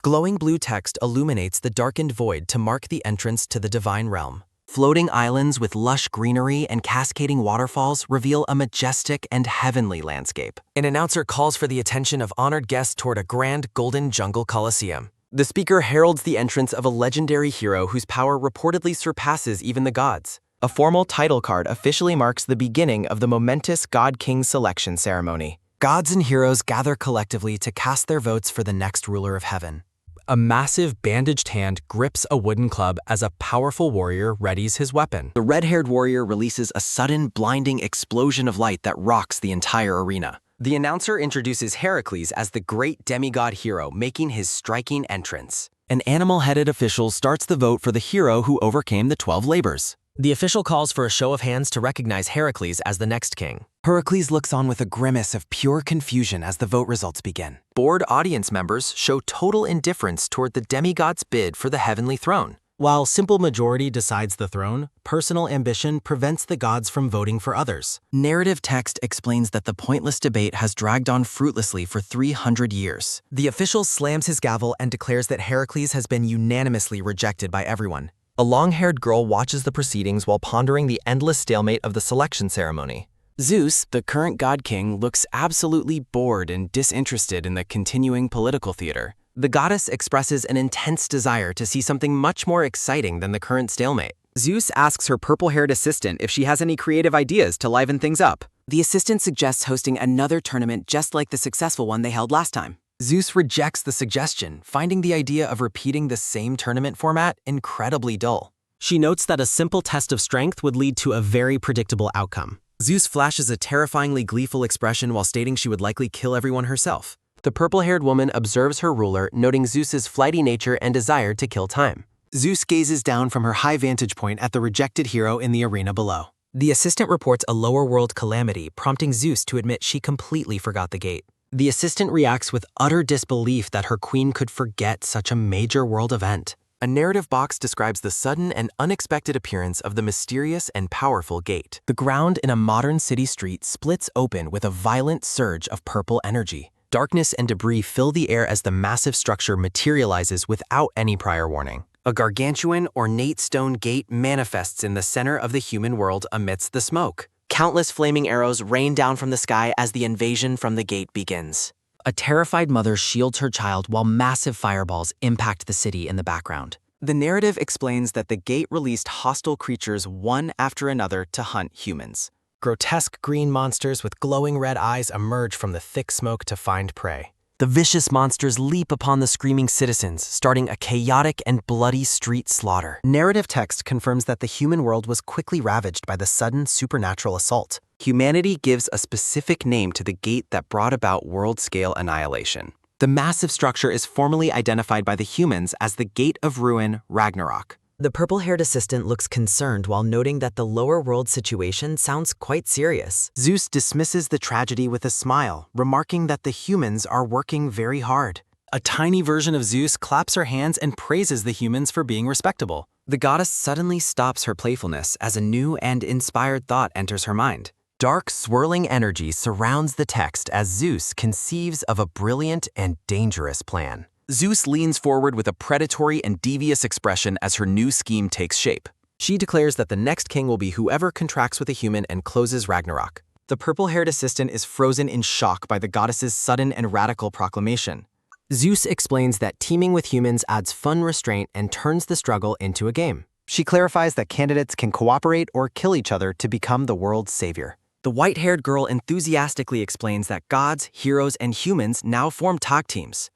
Glowing blue text illuminates the darkened void to mark the entrance to the divine realm. Floating islands with lush greenery and cascading waterfalls reveal a majestic and heavenly landscape. An announcer calls for the attention of honored guests toward a grand golden jungle coliseum. The speaker heralds the entrance of a legendary hero whose power reportedly surpasses even the gods. A formal title card officially marks the beginning of the momentous God-King selection ceremony. Gods and heroes gather collectively to cast their votes for the next ruler of heaven. A massive bandaged hand grips a wooden club as a powerful warrior readies his weapon. The red-haired warrior releases a sudden, blinding explosion of light that rocks the entire arena. The announcer introduces Heracles as the great demigod hero, making his striking entrance. An animal-headed official starts the vote for the hero who overcame the 12 labors. The official calls for a show of hands to recognize Heracles as the next king. Heracles looks on with a grimace of pure confusion as the vote results begin. Bored audience members show total indifference toward the demigod's bid for the heavenly throne. While simple majority decides the throne, personal ambition prevents the gods from voting for others. Narrative text explains that the pointless debate has dragged on fruitlessly for 300 years. The official slams his gavel and declares that Heracles has been unanimously rejected by everyone. A long-haired girl watches the proceedings while pondering the endless stalemate of the selection ceremony. Zeus, the current god-king, looks absolutely bored and disinterested in the continuing political theater. The goddess expresses an intense desire to see something much more exciting than the current stalemate. Zeus asks her purple-haired assistant if she has any creative ideas to liven things up. The assistant suggests hosting another tournament just like the successful one they held last time. Zeus rejects the suggestion, finding the idea of repeating the same tournament format incredibly dull. She notes that a simple test of strength would lead to a very predictable outcome. Zeus flashes a terrifyingly gleeful expression while stating she would likely kill everyone herself. The purple-haired woman observes her ruler, noting Zeus's flighty nature and desire to kill time. Zeus gazes down from her high vantage point at the rejected hero in the arena below. The assistant reports a lower world calamity, prompting Zeus to admit she completely forgot the gate. The assistant reacts with utter disbelief that her queen could forget such a major world event. A narrative box describes the sudden and unexpected appearance of the mysterious and powerful gate. The ground in a modern city street splits open with a violent surge of purple energy. Darkness and debris fill the air as the massive structure materializes without any prior warning. A gargantuan, ornate stone gate manifests in the center of the human world amidst the smoke. Countless flaming arrows rain down from the sky as the invasion from the gate begins. A terrified mother shields her child while massive fireballs impact the city in the background. The narrative explains that the gate released hostile creatures one after another to hunt humans. Grotesque green monsters with glowing red eyes emerge from the thick smoke to find prey. The vicious monsters leap upon the screaming citizens, starting a chaotic and bloody street slaughter. Narrative text confirms that the human world was quickly ravaged by the sudden supernatural assault. Humanity gives a specific name to the gate that brought about world-scale annihilation. The massive structure is formally identified by the humans as the Gate of Ruin, Ragnarok. The purple-haired assistant looks concerned while noting that the lower world situation sounds quite serious. Zeus dismisses the tragedy with a smile, remarking that the humans are working very hard. A tiny version of Zeus claps her hands and praises the humans for being respectable. The goddess suddenly stops her playfulness as a new and inspired thought enters her mind. Dark, swirling energy surrounds the text as Zeus conceives of a brilliant and dangerous plan. Zeus leans forward with a predatory and devious expression as her new scheme takes shape. She declares that the next king will be whoever contracts with a human and closes Ragnarok. The purple-haired assistant is frozen in shock by the goddess's sudden and radical proclamation. Zeus explains that teaming with humans adds fun restraint and turns the struggle into a game. She clarifies that candidates can cooperate or kill each other to become the world's savior. The white-haired girl enthusiastically explains that gods, heroes, and humans now form tag teams.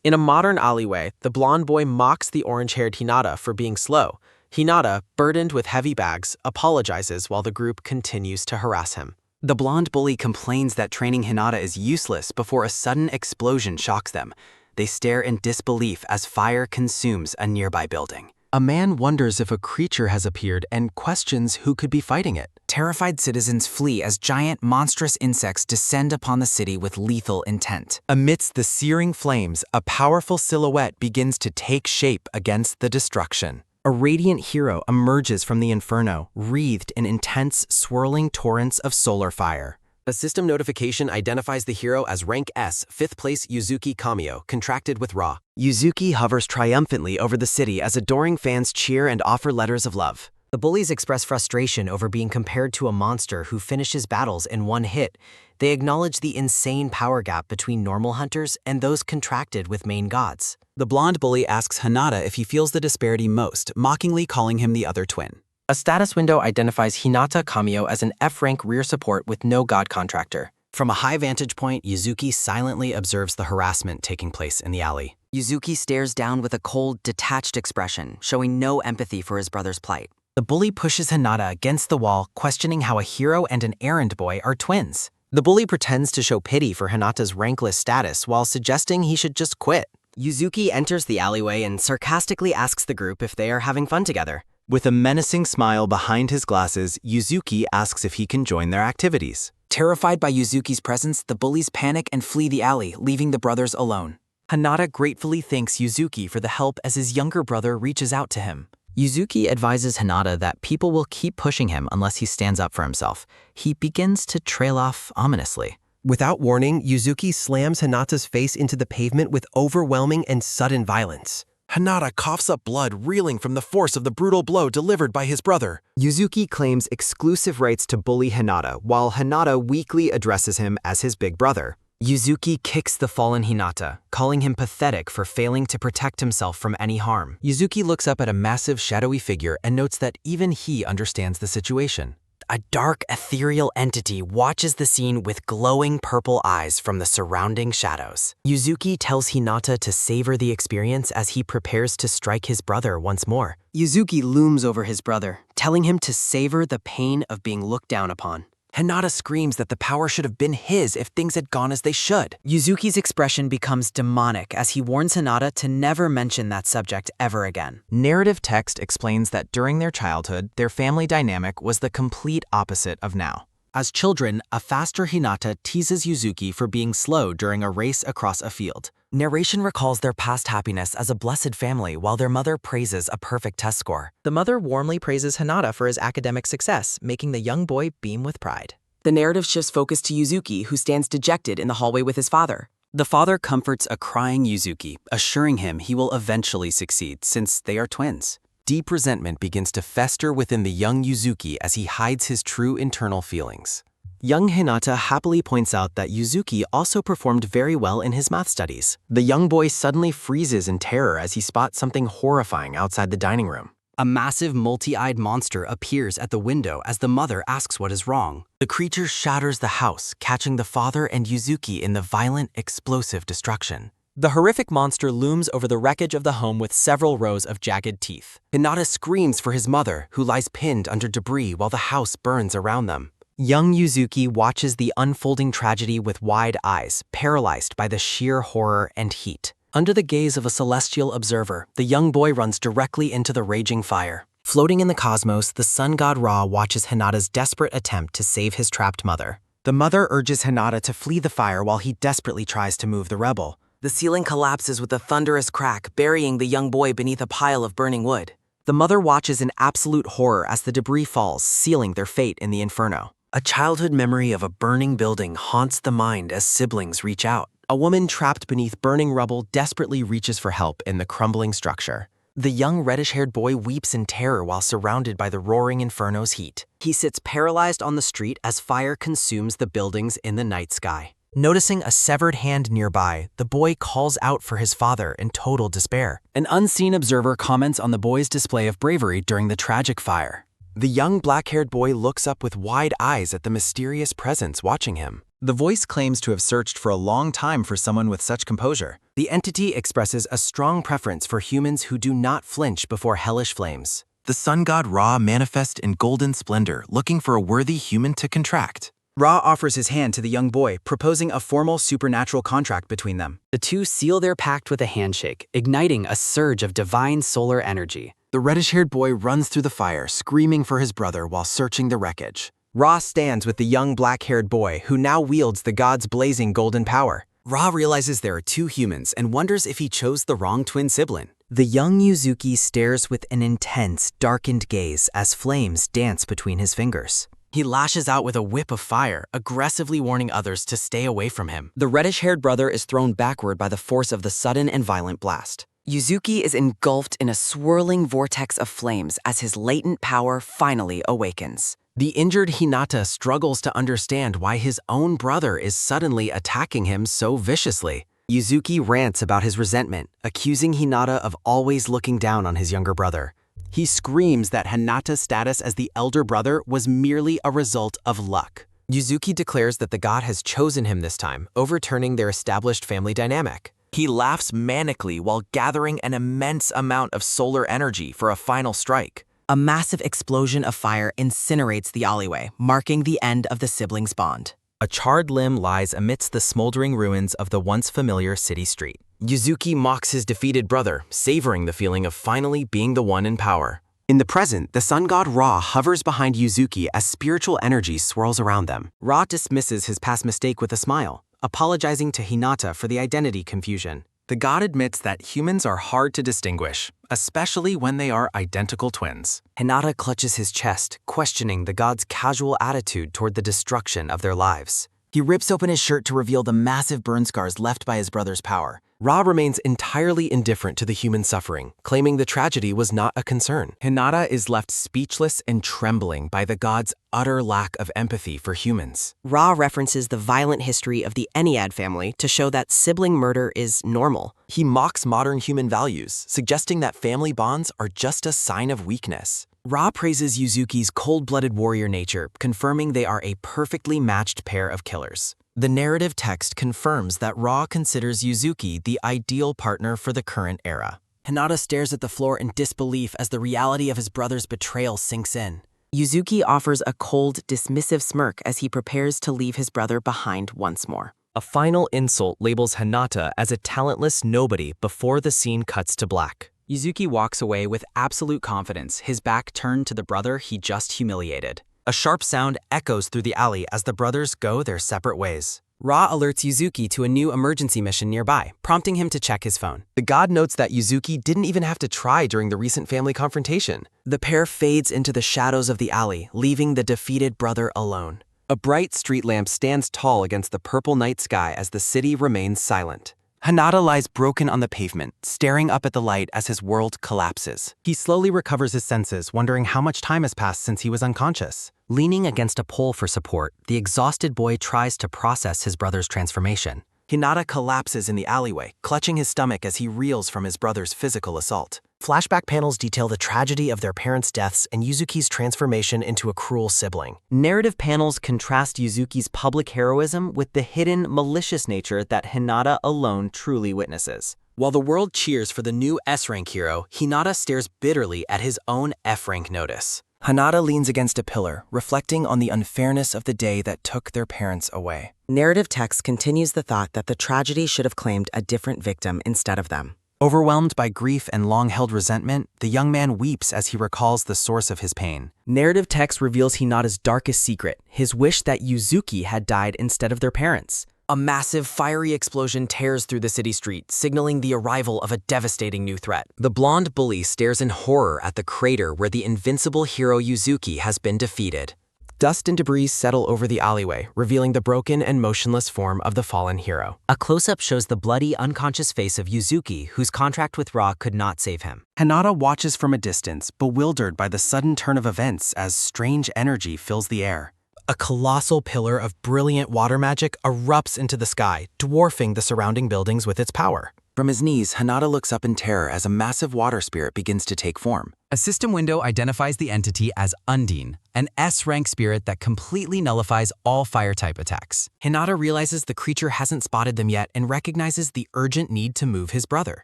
In a modern alleyway, the blonde boy mocks the orange-haired Hinata for being slow. Hinata, burdened with heavy bags, apologizes while the group continues to harass him. The blonde bully complains that training Hinata is useless before a sudden explosion shocks them. They stare in disbelief as fire consumes a nearby building. A man wonders if a creature has appeared and questions who could be fighting it. Terrified citizens flee as giant, monstrous insects descend upon the city with lethal intent. Amidst the searing flames, a powerful silhouette begins to take shape against the destruction. A radiant hero emerges from the inferno, wreathed in intense, swirling torrents of solar fire. A system notification identifies the hero as rank S, 5th place Yuzuki Kamio, contracted with Ra. Yuzuki hovers triumphantly over the city as adoring fans cheer and offer letters of love. The bullies express frustration over being compared to a monster who finishes battles in one hit. They acknowledge the insane power gap between normal hunters and those contracted with main gods. The blonde bully asks Hinata if he feels the disparity most, mockingly calling him the other twin. A status window identifies Hinata Kamio as an F-rank rear support with no god contractor. From a high vantage point, Yuzuki silently observes the harassment taking place in the alley. Yuzuki stares down with a cold, detached expression, showing no empathy for his brother's plight. The bully pushes Hinata against the wall, questioning how a hero and an errand boy are twins. The bully pretends to show pity for Hinata's rankless status while suggesting he should just quit. Yuzuki enters the alleyway and sarcastically asks the group if they are having fun together. With a menacing smile behind his glasses, Yuzuki asks if he can join their activities. Terrified by Yuzuki's presence, the bullies panic and flee the alley, leaving the brothers alone. Hinata gratefully thanks Yuzuki for the help as his younger brother reaches out to him. Yuzuki advises Hinata that people will keep pushing him unless he stands up for himself. He begins to trail off ominously. Without warning, Yuzuki slams Hinata's face into the pavement with overwhelming and sudden violence. Hinata coughs up blood, reeling from the force of the brutal blow delivered by his brother. Yuzuki claims exclusive rights to bully Hinata, while Hinata weakly addresses him as his big brother. Yuzuki kicks the fallen Hinata, calling him pathetic for failing to protect himself from any harm. Yuzuki looks up at a massive shadowy figure and notes that even he understands the situation. A dark, ethereal entity watches the scene with glowing purple eyes from the surrounding shadows. Yuzuki tells Hinata to savor the experience as he prepares to strike his brother once more. Yuzuki looms over his brother, telling him to savor the pain of being looked down upon. Hinata screams that the power should have been his if things had gone as they should. Yuzuki's expression becomes demonic as he warns Hinata to never mention that subject ever again. Narrative text explains that during their childhood, their family dynamic was the complete opposite of now. As children, a faster Hinata teases Yuzuki for being slow during a race across a field. Narration recalls their past happiness as a blessed family while their mother praises a perfect test score. The mother warmly praises Hinata for his academic success, making the young boy beam with pride. The narrative shifts focus to Yuzuki, who stands dejected in the hallway with his father. The father comforts a crying Yuzuki, assuring him he will eventually succeed since they are twins. Deep resentment begins to fester within the young Yuzuki as he hides his true internal feelings. Young Hinata happily points out that Yuzuki also performed very well in his math studies. The young boy suddenly freezes in terror as he spots something horrifying outside the dining room. A massive multi-eyed monster appears at the window as the mother asks what is wrong. The creature shatters the house, catching the father and Yuzuki in the violent, explosive destruction. The horrific monster looms over the wreckage of the home with several rows of jagged teeth. Hinata screams for his mother, who lies pinned under debris while the house burns around them. Young Yuzuki watches the unfolding tragedy with wide eyes, paralyzed by the sheer horror and heat. Under the gaze of a celestial observer, the young boy runs directly into the raging fire. Floating in the cosmos, the sun god Ra watches Hinata's desperate attempt to save his trapped mother. The mother urges Hinata to flee the fire while he desperately tries to move the rebel. The ceiling collapses with a thunderous crack, burying the young boy beneath a pile of burning wood. The mother watches in absolute horror as the debris falls, sealing their fate in the inferno. A childhood memory of a burning building haunts the mind as siblings reach out. A woman trapped beneath burning rubble desperately reaches for help in the crumbling structure. The young reddish-haired boy weeps in terror while surrounded by the roaring inferno's heat. He sits paralyzed on the street as fire consumes the buildings in the night sky. Noticing a severed hand nearby, the boy calls out for his father in total despair. An unseen observer comments on the boy's display of bravery during the tragic fire. The young black-haired boy looks up with wide eyes at the mysterious presence watching him. The voice claims to have searched for a long time for someone with such composure. The entity expresses a strong preference for humans who do not flinch before hellish flames. The sun god Ra manifests in golden splendor, looking for a worthy human to contract. Ra offers his hand to the young boy, proposing a formal supernatural contract between them. The two seal their pact with a handshake, igniting a surge of divine solar energy. The reddish-haired boy runs through the fire, screaming for his brother while searching the wreckage. Ra stands with the young black-haired boy, who now wields the god's blazing golden power. Ra realizes there are two humans and wonders if he chose the wrong twin sibling. The young Yuzuki stares with an intense, darkened gaze as flames dance between his fingers. He lashes out with a whip of fire, aggressively warning others to stay away from him. The reddish-haired brother is thrown backward by the force of the sudden and violent blast. Yuzuki is engulfed in a swirling vortex of flames as his latent power finally awakens. The injured Hinata struggles to understand why his own brother is suddenly attacking him so viciously. Yuzuki rants about his resentment, accusing Hinata of always looking down on his younger brother. He screams that Hinata's status as the elder brother was merely a result of luck. Yuzuki declares that the god has chosen him this time, overturning their established family dynamic. He laughs manically while gathering an immense amount of solar energy for a final strike. A massive explosion of fire incinerates the alleyway, marking the end of the siblings' bond. A charred limb lies amidst the smoldering ruins of the once familiar city street. Yuzuki mocks his defeated brother, savoring the feeling of finally being the one in power. In the present, the sun god Ra hovers behind Yuzuki as spiritual energy swirls around them. Ra dismisses his past mistake with a smile, apologizing to Hinata for the identity confusion. The god admits that humans are hard to distinguish, especially when they are identical twins. Hinata clutches his chest, questioning the god's casual attitude toward the destruction of their lives. He rips open his shirt to reveal the massive burn scars left by his brother's power. Ra remains entirely indifferent to the human suffering, claiming the tragedy was not a concern. Hinata is left speechless and trembling by the god's utter lack of empathy for humans. Ra references the violent history of the Ennead family to show that sibling murder is normal. He mocks modern human values, suggesting that family bonds are just a sign of weakness. Ra praises Yuzuki's cold-blooded warrior nature, confirming they are a perfectly matched pair of killers. The narrative text confirms that Ra considers Yuzuki the ideal partner for the current era. Hinata stares at the floor in disbelief as the reality of his brother's betrayal sinks in. Yuzuki offers a cold, dismissive smirk as he prepares to leave his brother behind once more. A final insult labels Hinata as a talentless nobody before the scene cuts to black. Yuzuki walks away with absolute confidence, his back turned to the brother he just humiliated. A sharp sound echoes through the alley as the brothers go their separate ways. Ra alerts Yuzuki to a new emergency mission nearby, prompting him to check his phone. The god notes that Yuzuki didn't even have to try during the recent family confrontation. The pair fades into the shadows of the alley, leaving the defeated brother alone. A bright street lamp stands tall against the purple night sky as the city remains silent. Hinata lies broken on the pavement, staring up at the light as his world collapses. He slowly recovers his senses, wondering how much time has passed since he was unconscious. Leaning against a pole for support, the exhausted boy tries to process his brother's transformation. Hinata collapses in the alleyway, clutching his stomach as he reels from his brother's physical assault. Flashback panels detail the tragedy of their parents' deaths and Yuzuki's transformation into a cruel sibling. Narrative panels contrast Yuzuki's public heroism with the hidden, malicious nature that Hinata alone truly witnesses. While the world cheers for the new S-rank hero, Hinata stares bitterly at his own F-rank notice. Hinata leans against a pillar, reflecting on the unfairness of the day that took their parents away. Narrative text continues the thought that the tragedy should have claimed a different victim instead of them. Overwhelmed by grief and long-held resentment, the young man weeps as he recalls the source of his pain. Narrative text reveals Hinata's darkest secret, his wish that Yuzuki had died instead of their parents. A massive, fiery explosion tears through the city street, signaling the arrival of a devastating new threat. The blonde bully stares in horror at the crater where the invincible hero Yuzuki has been defeated. Dust and debris settle over the alleyway, revealing the broken and motionless form of the fallen hero. A close-up shows the bloody, unconscious face of Yuzuki, whose contract with Ra could not save him. Hinata watches from a distance, bewildered by the sudden turn of events as strange energy fills the air. A colossal pillar of brilliant water magic erupts into the sky, dwarfing the surrounding buildings with its power. From his knees, Hinata looks up in terror as a massive water spirit begins to take form. A system window identifies the entity as Undine, an S-rank spirit that completely nullifies all fire-type attacks. Hinata realizes the creature hasn't spotted them yet and recognizes the urgent need to move his brother.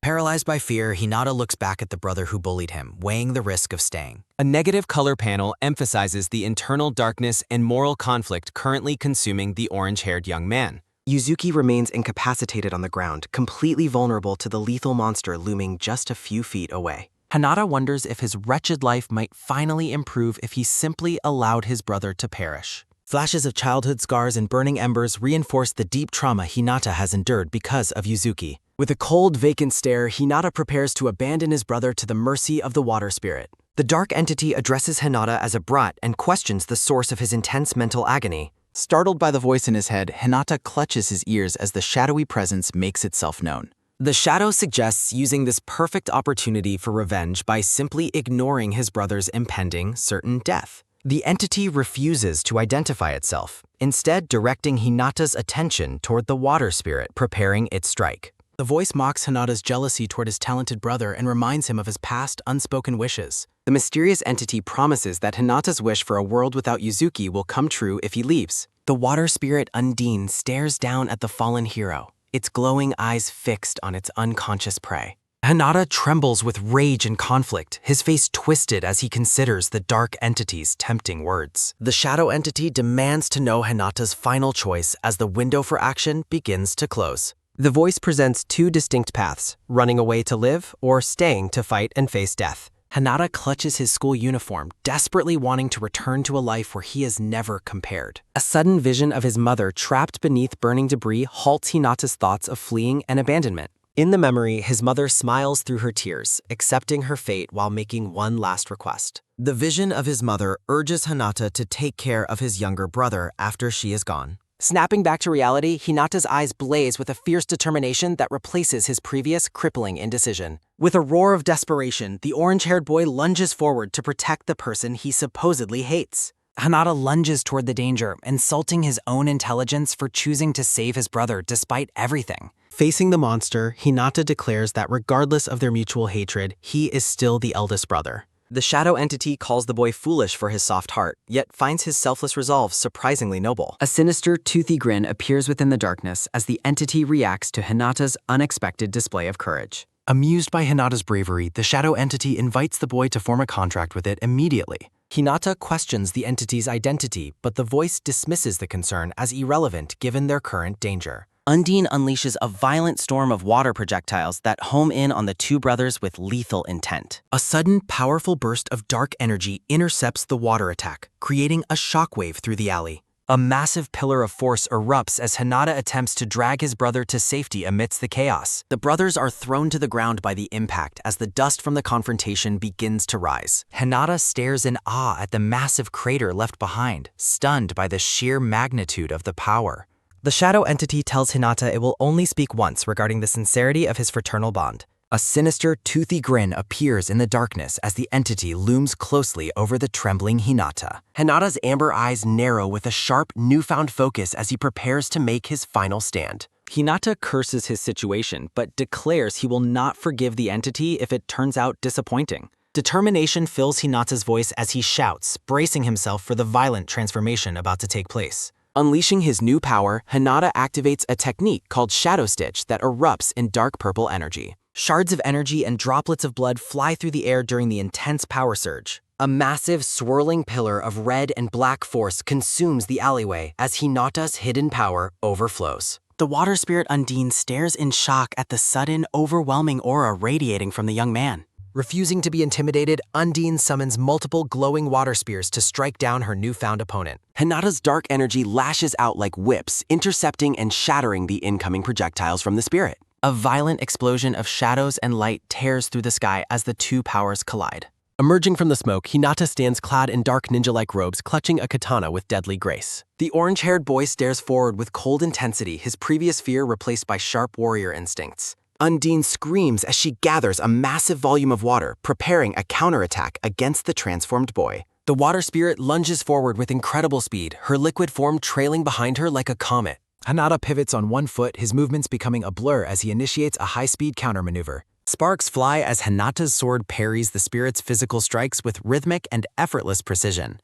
Paralyzed by fear, Hinata looks back at the brother who bullied him, weighing the risk of staying. A negative color panel emphasizes the internal darkness and moral conflict currently consuming the orange-haired young man. Yuzuki remains incapacitated on the ground, completely vulnerable to the lethal monster looming just a few feet away. Hinata wonders if his wretched life might finally improve if he simply allowed his brother to perish. Flashes of childhood scars and burning embers reinforce the deep trauma Hinata has endured because of Yuzuki. With a cold, vacant stare, Hinata prepares to abandon his brother to the mercy of the water spirit. The dark entity addresses Hinata as a brat and questions the source of his intense mental agony. Startled by the voice in his head, Hinata clutches his ears as the shadowy presence makes itself known. The shadow suggests using this perfect opportunity for revenge by simply ignoring his brother's impending certain death. The entity refuses to identify itself, instead directing Hinata's attention toward the water spirit preparing its strike. The voice mocks Hinata's jealousy toward his talented brother and reminds him of his past unspoken wishes. The mysterious entity promises that Hinata's wish for a world without Yuzuki will come true if he leaves. The water spirit Undine stares down at the fallen hero, its glowing eyes fixed on its unconscious prey. Hinata trembles with rage and conflict, his face twisted as he considers the dark entity's tempting words. The shadow entity demands to know Hinata's final choice as the window for action begins to close. The voice presents two distinct paths, running away to live or staying to fight and face death. Hinata clutches his school uniform, desperately wanting to return to a life where he is never compared. A sudden vision of his mother trapped beneath burning debris halts Hinata's thoughts of fleeing and abandonment. In the memory, his mother smiles through her tears, accepting her fate while making one last request. The vision of his mother urges Hinata to take care of his younger brother after she is gone. Snapping back to reality, Hinata's eyes blaze with a fierce determination that replaces his previous crippling indecision. With a roar of desperation, the orange-haired boy lunges forward to protect the person he supposedly hates. Hinata lunges toward the danger, insulting his own intelligence for choosing to save his brother despite everything. Facing the monster, Hinata declares that regardless of their mutual hatred, he is still the eldest brother. The shadow entity calls the boy foolish for his soft heart, yet finds his selfless resolve surprisingly noble. A sinister, toothy grin appears within the darkness as the entity reacts to Hinata's unexpected display of courage. Amused by Hinata's bravery, the shadow entity invites the boy to form a contract with it immediately. Hinata questions the entity's identity, but the voice dismisses the concern as irrelevant given their current danger. Undine unleashes a violent storm of water projectiles that home in on the two brothers with lethal intent. A sudden, powerful burst of dark energy intercepts the water attack, creating a shockwave through the alley. A massive pillar of force erupts as Hinata attempts to drag his brother to safety amidst the chaos. The brothers are thrown to the ground by the impact as the dust from the confrontation begins to rise. Hinata stares in awe at the massive crater left behind, stunned by the sheer magnitude of the power. The shadow entity tells Hinata it will only speak once regarding the sincerity of his fraternal bond. A sinister, toothy grin appears in the darkness as the entity looms closely over the trembling Hinata. Hinata's amber eyes narrow with a sharp, newfound focus as he prepares to make his final stand. Hinata curses his situation, but declares he will not forgive the entity if it turns out disappointing. Determination fills Hinata's voice as he shouts, bracing himself for the violent transformation about to take place. Unleashing his new power, Hinata activates a technique called Shadow Stitch that erupts in dark purple energy. Shards of energy and droplets of blood fly through the air during the intense power surge. A massive, swirling pillar of red and black force consumes the alleyway as Hinata's hidden power overflows. The water spirit Undine stares in shock at the sudden, overwhelming aura radiating from the young man. Refusing to be intimidated, Undine summons multiple glowing water spears to strike down her newfound opponent. Hinata's dark energy lashes out like whips, intercepting and shattering the incoming projectiles from the spirit. A violent explosion of shadows and light tears through the sky as the two powers collide. Emerging from the smoke, Hinata stands clad in dark ninja-like robes, clutching a katana with deadly grace. The orange-haired boy stares forward with cold intensity, his previous fear replaced by sharp warrior instincts. Undine screams as she gathers a massive volume of water, preparing a counterattack against the transformed boy. The water spirit lunges forward with incredible speed, her liquid form trailing behind her like a comet. Hinata pivots on one foot, his movements becoming a blur as he initiates a high-speed countermaneuver. Sparks fly as Hinata's sword parries the spirit's physical strikes with rhythmic and effortless precision.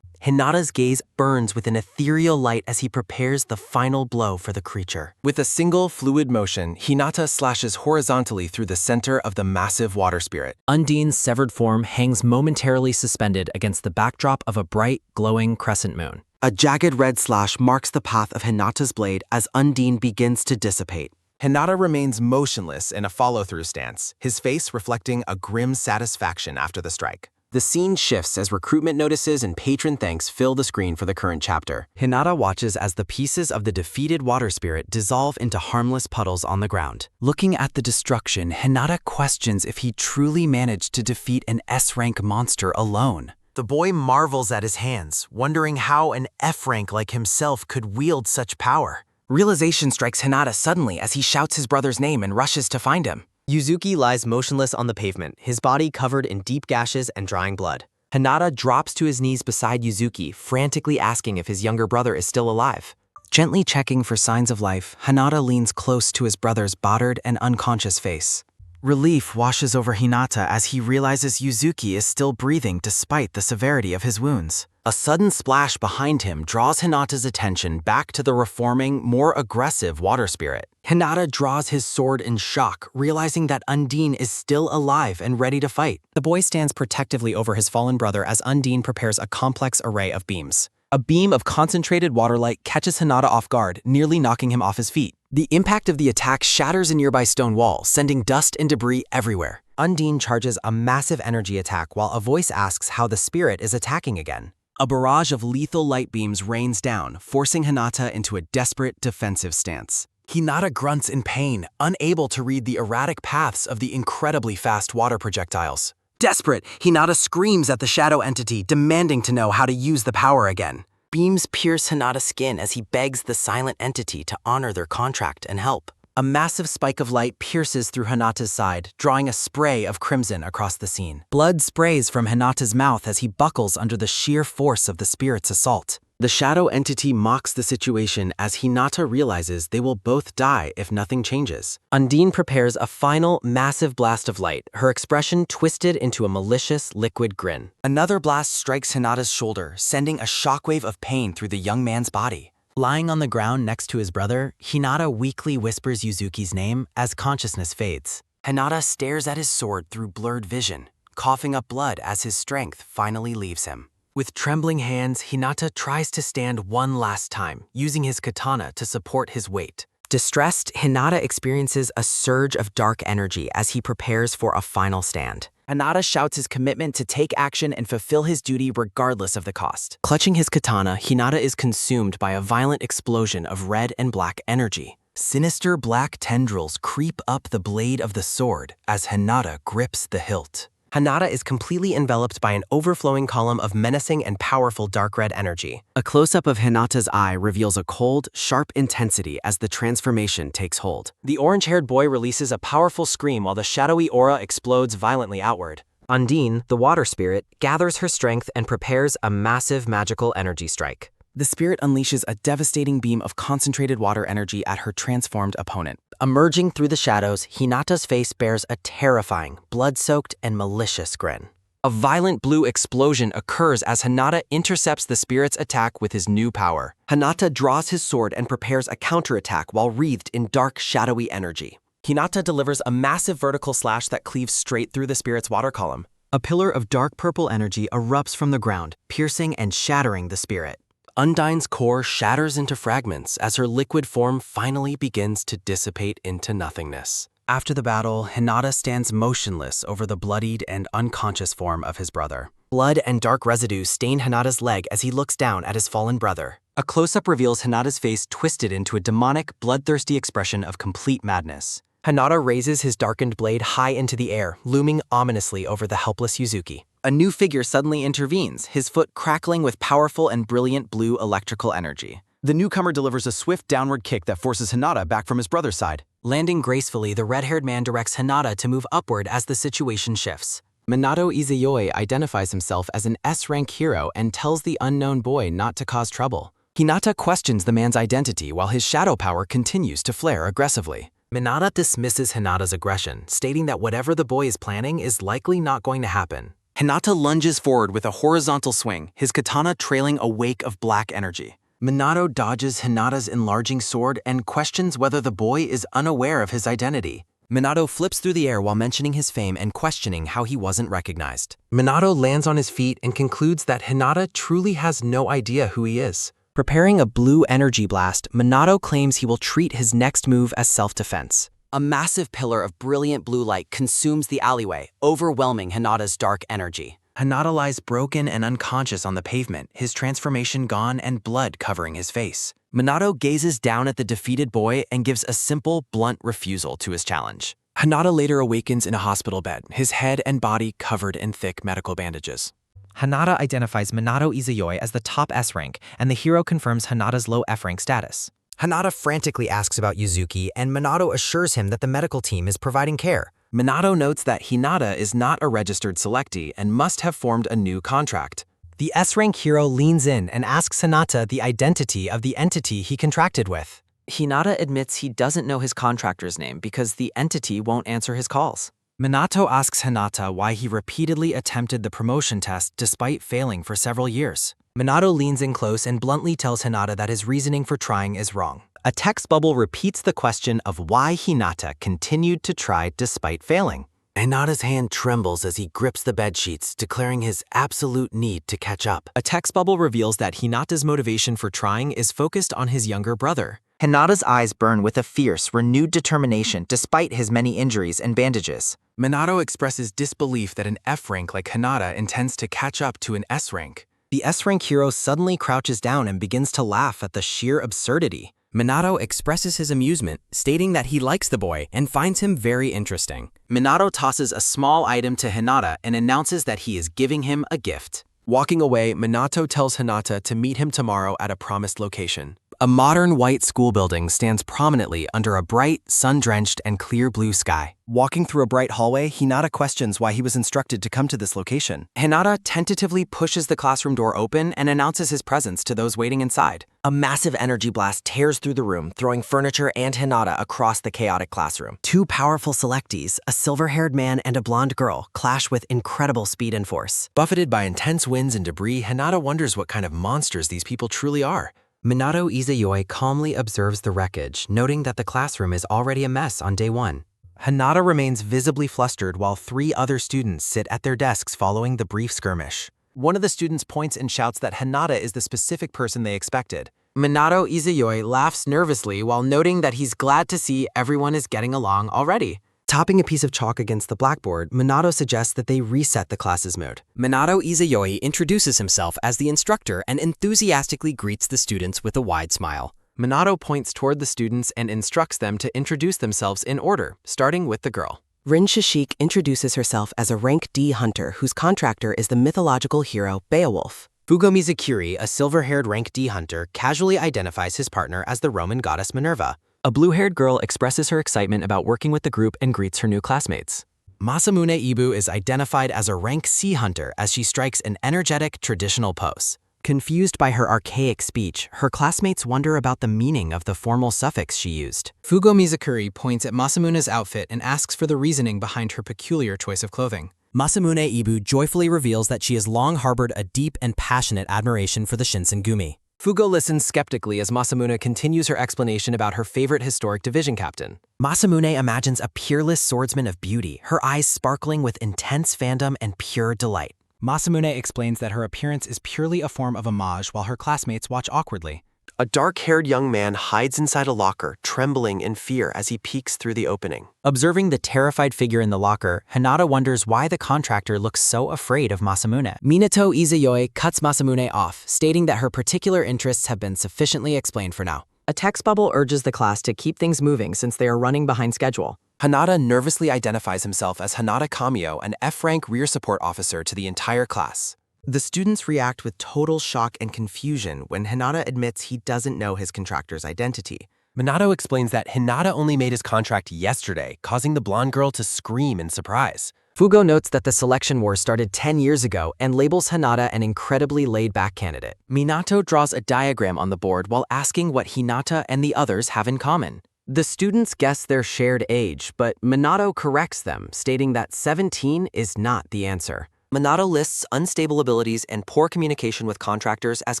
Hinata's gaze burns with an ethereal light as he prepares the final blow for the creature. With a single fluid motion, Hinata slashes horizontally through the center of the massive water spirit. Undine's severed form hangs momentarily suspended against the backdrop of a bright, glowing crescent moon. A jagged red slash marks the path of Hinata's blade as Undine begins to dissipate. Hinata remains motionless in a follow-through stance, his face reflecting a grim satisfaction after the strike. The scene shifts as recruitment notices and patron thanks fill the screen for the current chapter. Hinata watches as the pieces of the defeated water spirit dissolve into harmless puddles on the ground. Looking at the destruction, Hinata questions if he truly managed to defeat an S-rank monster alone. The boy marvels at his hands, wondering how an F-rank like himself could wield such power. Realization strikes Hinata suddenly as he shouts his brother's name and rushes to find him. Yuzuki lies motionless on the pavement, his body covered in deep gashes and drying blood. Hinata drops to his knees beside Yuzuki, frantically asking if his younger brother is still alive. Gently checking for signs of life, Hinata leans close to his brother's battered and unconscious face. Relief washes over Hinata as he realizes Yuzuki is still breathing despite the severity of his wounds. A sudden splash behind him draws Hinata's attention back to the reforming, more aggressive water spirit. Hinata draws his sword in shock, realizing that Undine is still alive and ready to fight. The boy stands protectively over his fallen brother as Undine prepares a complex array of beams. A beam of concentrated water light catches Hinata off guard, nearly knocking him off his feet. The impact of the attack shatters a nearby stone wall, sending dust and debris everywhere. Undine charges a massive energy attack while a voice asks how the spirit is attacking again. A barrage of lethal light beams rains down, forcing Hinata into a desperate defensive stance. Hinata grunts in pain, unable to read the erratic paths of the incredibly fast water projectiles. Desperate, Hinata screams at the shadow entity, demanding to know how to use the power again. Beams pierce Hinata's skin as he begs the silent entity to honor their contract and help. A massive spike of light pierces through Hinata's side, drawing a spray of crimson across the scene. Blood sprays from Hinata's mouth as he buckles under the sheer force of the spirit's assault. The shadow entity mocks the situation as Hinata realizes they will both die if nothing changes. Undine prepares a final, massive blast of light, her expression twisted into a malicious, liquid grin. Another blast strikes Hinata's shoulder, sending a shockwave of pain through the young man's body. Lying on the ground next to his brother, Hinata weakly whispers Yuzuki's name as consciousness fades. Hinata stares at his sword through blurred vision, coughing up blood as his strength finally leaves him. With trembling hands, Hinata tries to stand one last time, using his katana to support his weight. Distressed, Hinata experiences a surge of dark energy as he prepares for a final stand. Hinata shouts his commitment to take action and fulfill his duty regardless of the cost. Clutching his katana, Hinata is consumed by a violent explosion of red and black energy. Sinister black tendrils creep up the blade of the sword as Hinata grips the hilt. Hinata is completely enveloped by an overflowing column of menacing and powerful dark red energy. A close-up of Hinata's eye reveals a cold, sharp intensity as the transformation takes hold. The orange-haired boy releases a powerful scream while the shadowy aura explodes violently outward. Undine, the water spirit, gathers her strength and prepares a massive magical energy strike. The spirit unleashes a devastating beam of concentrated water energy at her transformed opponent. Emerging through the shadows, Hinata's face bears a terrifying, blood-soaked, and malicious grin. A violent blue explosion occurs as Hinata intercepts the spirit's attack with his new power. Hinata draws his sword and prepares a counterattack while wreathed in dark, shadowy energy. Hinata delivers a massive vertical slash that cleaves straight through the spirit's water column. A pillar of dark purple energy erupts from the ground, piercing and shattering the spirit. Undine's core shatters into fragments as her liquid form finally begins to dissipate into nothingness. After the battle, Hinata stands motionless over the bloodied and unconscious form of his brother. Blood and dark residue stain Hinata's leg as he looks down at his fallen brother. A close-up reveals Hinata's face twisted into a demonic, bloodthirsty expression of complete madness. Hinata raises his darkened blade high into the air, looming ominously over the helpless Yuzuki. A new figure suddenly intervenes, his foot crackling with powerful and brilliant blue electrical energy. The newcomer delivers a swift downward kick that forces Hinata back from his brother's side. Landing gracefully, the red-haired man directs Hinata to move upward as the situation shifts. Minato Izayoi identifies himself as an S-rank hero and tells the unknown boy not to cause trouble. Hinata questions the man's identity while his shadow power continues to flare aggressively. Minato dismisses Hinata's aggression, stating that whatever the boy is planning is likely not going to happen. Hinata lunges forward with a horizontal swing, his katana trailing a wake of black energy. Minato dodges Hinata's enlarging sword and questions whether the boy is unaware of his identity. Minato flips through the air while mentioning his fame and questioning how he wasn't recognized. Minato lands on his feet and concludes that Hinata truly has no idea who he is. Preparing a blue energy blast, Minato claims he will treat his next move as self-defense. A massive pillar of brilliant blue light consumes the alleyway, overwhelming Hinata's dark energy. Hinata lies broken and unconscious on the pavement, his transformation gone and blood covering his face. Minato gazes down at the defeated boy and gives a simple, blunt refusal to his challenge. Hinata later awakens in a hospital bed, his head and body covered in thick medical bandages. Hinata identifies Minato Izayoi as the top S rank, and the hero confirms Hinata's low F rank status. Hinata frantically asks about Yuzuki, and Minato assures him that the medical team is providing care. Minato notes that Hinata is not a registered selectee and must have formed a new contract. The S-rank hero leans in and asks Hinata the identity of the entity he contracted with. Hinata admits he doesn't know his contractor's name because the entity won't answer his calls. Minato asks Hinata why he repeatedly attempted the promotion test despite failing for several years. Minato leans in close and bluntly tells Hinata that his reasoning for trying is wrong. A text bubble repeats the question of why Hinata continued to try despite failing. Hinata's hand trembles as he grips the bedsheets, declaring his absolute need to catch up. A text bubble reveals that Hinata's motivation for trying is focused on his younger brother. Hinata's eyes burn with a fierce, renewed determination despite his many injuries and bandages. Minato expresses disbelief that an F rank like Hinata intends to catch up to an S rank. The S-rank hero suddenly crouches down and begins to laugh at the sheer absurdity. Minato expresses his amusement, stating that he likes the boy and finds him very interesting. Minato tosses a small item to Hinata and announces that he is giving him a gift. Walking away, Minato tells Hinata to meet him tomorrow at a promised location. A modern white school building stands prominently under a bright, sun-drenched, and clear blue sky. Walking through a bright hallway, Hinata questions why he was instructed to come to this location. Hinata tentatively pushes the classroom door open and announces his presence to those waiting inside. A massive energy blast tears through the room, throwing furniture and Hinata across the chaotic classroom. Two powerful selectees, a silver-haired man and a blonde girl, clash with incredible speed and force. Buffeted by intense winds and debris, Hinata wonders what kind of monsters these people truly are. Minato Izayoi calmly observes the wreckage, noting that the classroom is already a mess on day one. Hinata remains visibly flustered while 3 other students sit at their desks following the brief skirmish. One of the students points and shouts that Hinata is the specific person they expected. Minato Izayoi laughs nervously while noting that he's glad to see everyone is getting along already. Topping a piece of chalk against the blackboard, Minato suggests that they reset the class's mood. Minato Izayoi introduces himself as the instructor and enthusiastically greets the students with a wide smile. Minato points toward the students and instructs them to introduce themselves in order, starting with the girl. Rin Shishik introduces herself as a rank D hunter whose contractor is the mythological hero Beowulf. Fugo Mizukuri, a silver-haired rank D hunter, casually identifies his partner as the Roman goddess Minerva. A blue-haired girl expresses her excitement about working with the group and greets her new classmates. Masamune Ibu is identified as a rank C hunter as she strikes an energetic, traditional pose. Confused by her archaic speech, her classmates wonder about the meaning of the formal suffix she used. Fugo Mizukuri points at Masamune's outfit and asks for the reasoning behind her peculiar choice of clothing. Masamune Ibu joyfully reveals that she has long harbored a deep and passionate admiration for the Shinsengumi. Fugo listens skeptically as Masamune continues her explanation about her favorite historic division captain. Masamune imagines a peerless swordsman of beauty, her eyes sparkling with intense fandom and pure delight. Masamune explains that her appearance is purely a form of homage while her classmates watch awkwardly. A dark-haired young man hides inside a locker, trembling in fear as he peeks through the opening. Observing the terrified figure in the locker, Hinata wonders why the contractor looks so afraid of Masamune. Minato Izayoi cuts Masamune off, stating that her particular interests have been sufficiently explained for now. A text bubble urges the class to keep things moving since they are running behind schedule. Hinata nervously identifies himself as Hinata Kamio, an F-rank rear support officer to the entire class. The students react with total shock and confusion when Hinata admits he doesn't know his contractor's identity. Minato explains that Hinata only made his contract yesterday, causing the blonde girl to scream in surprise. Fugo notes that the selection war started 10 years ago and labels Hinata an incredibly laid-back candidate. Minato draws a diagram on the board while asking what Hinata and the others have in common. The students guess their shared age, but Minato corrects them, stating that 17 is not the answer. Minato lists unstable abilities and poor communication with contractors as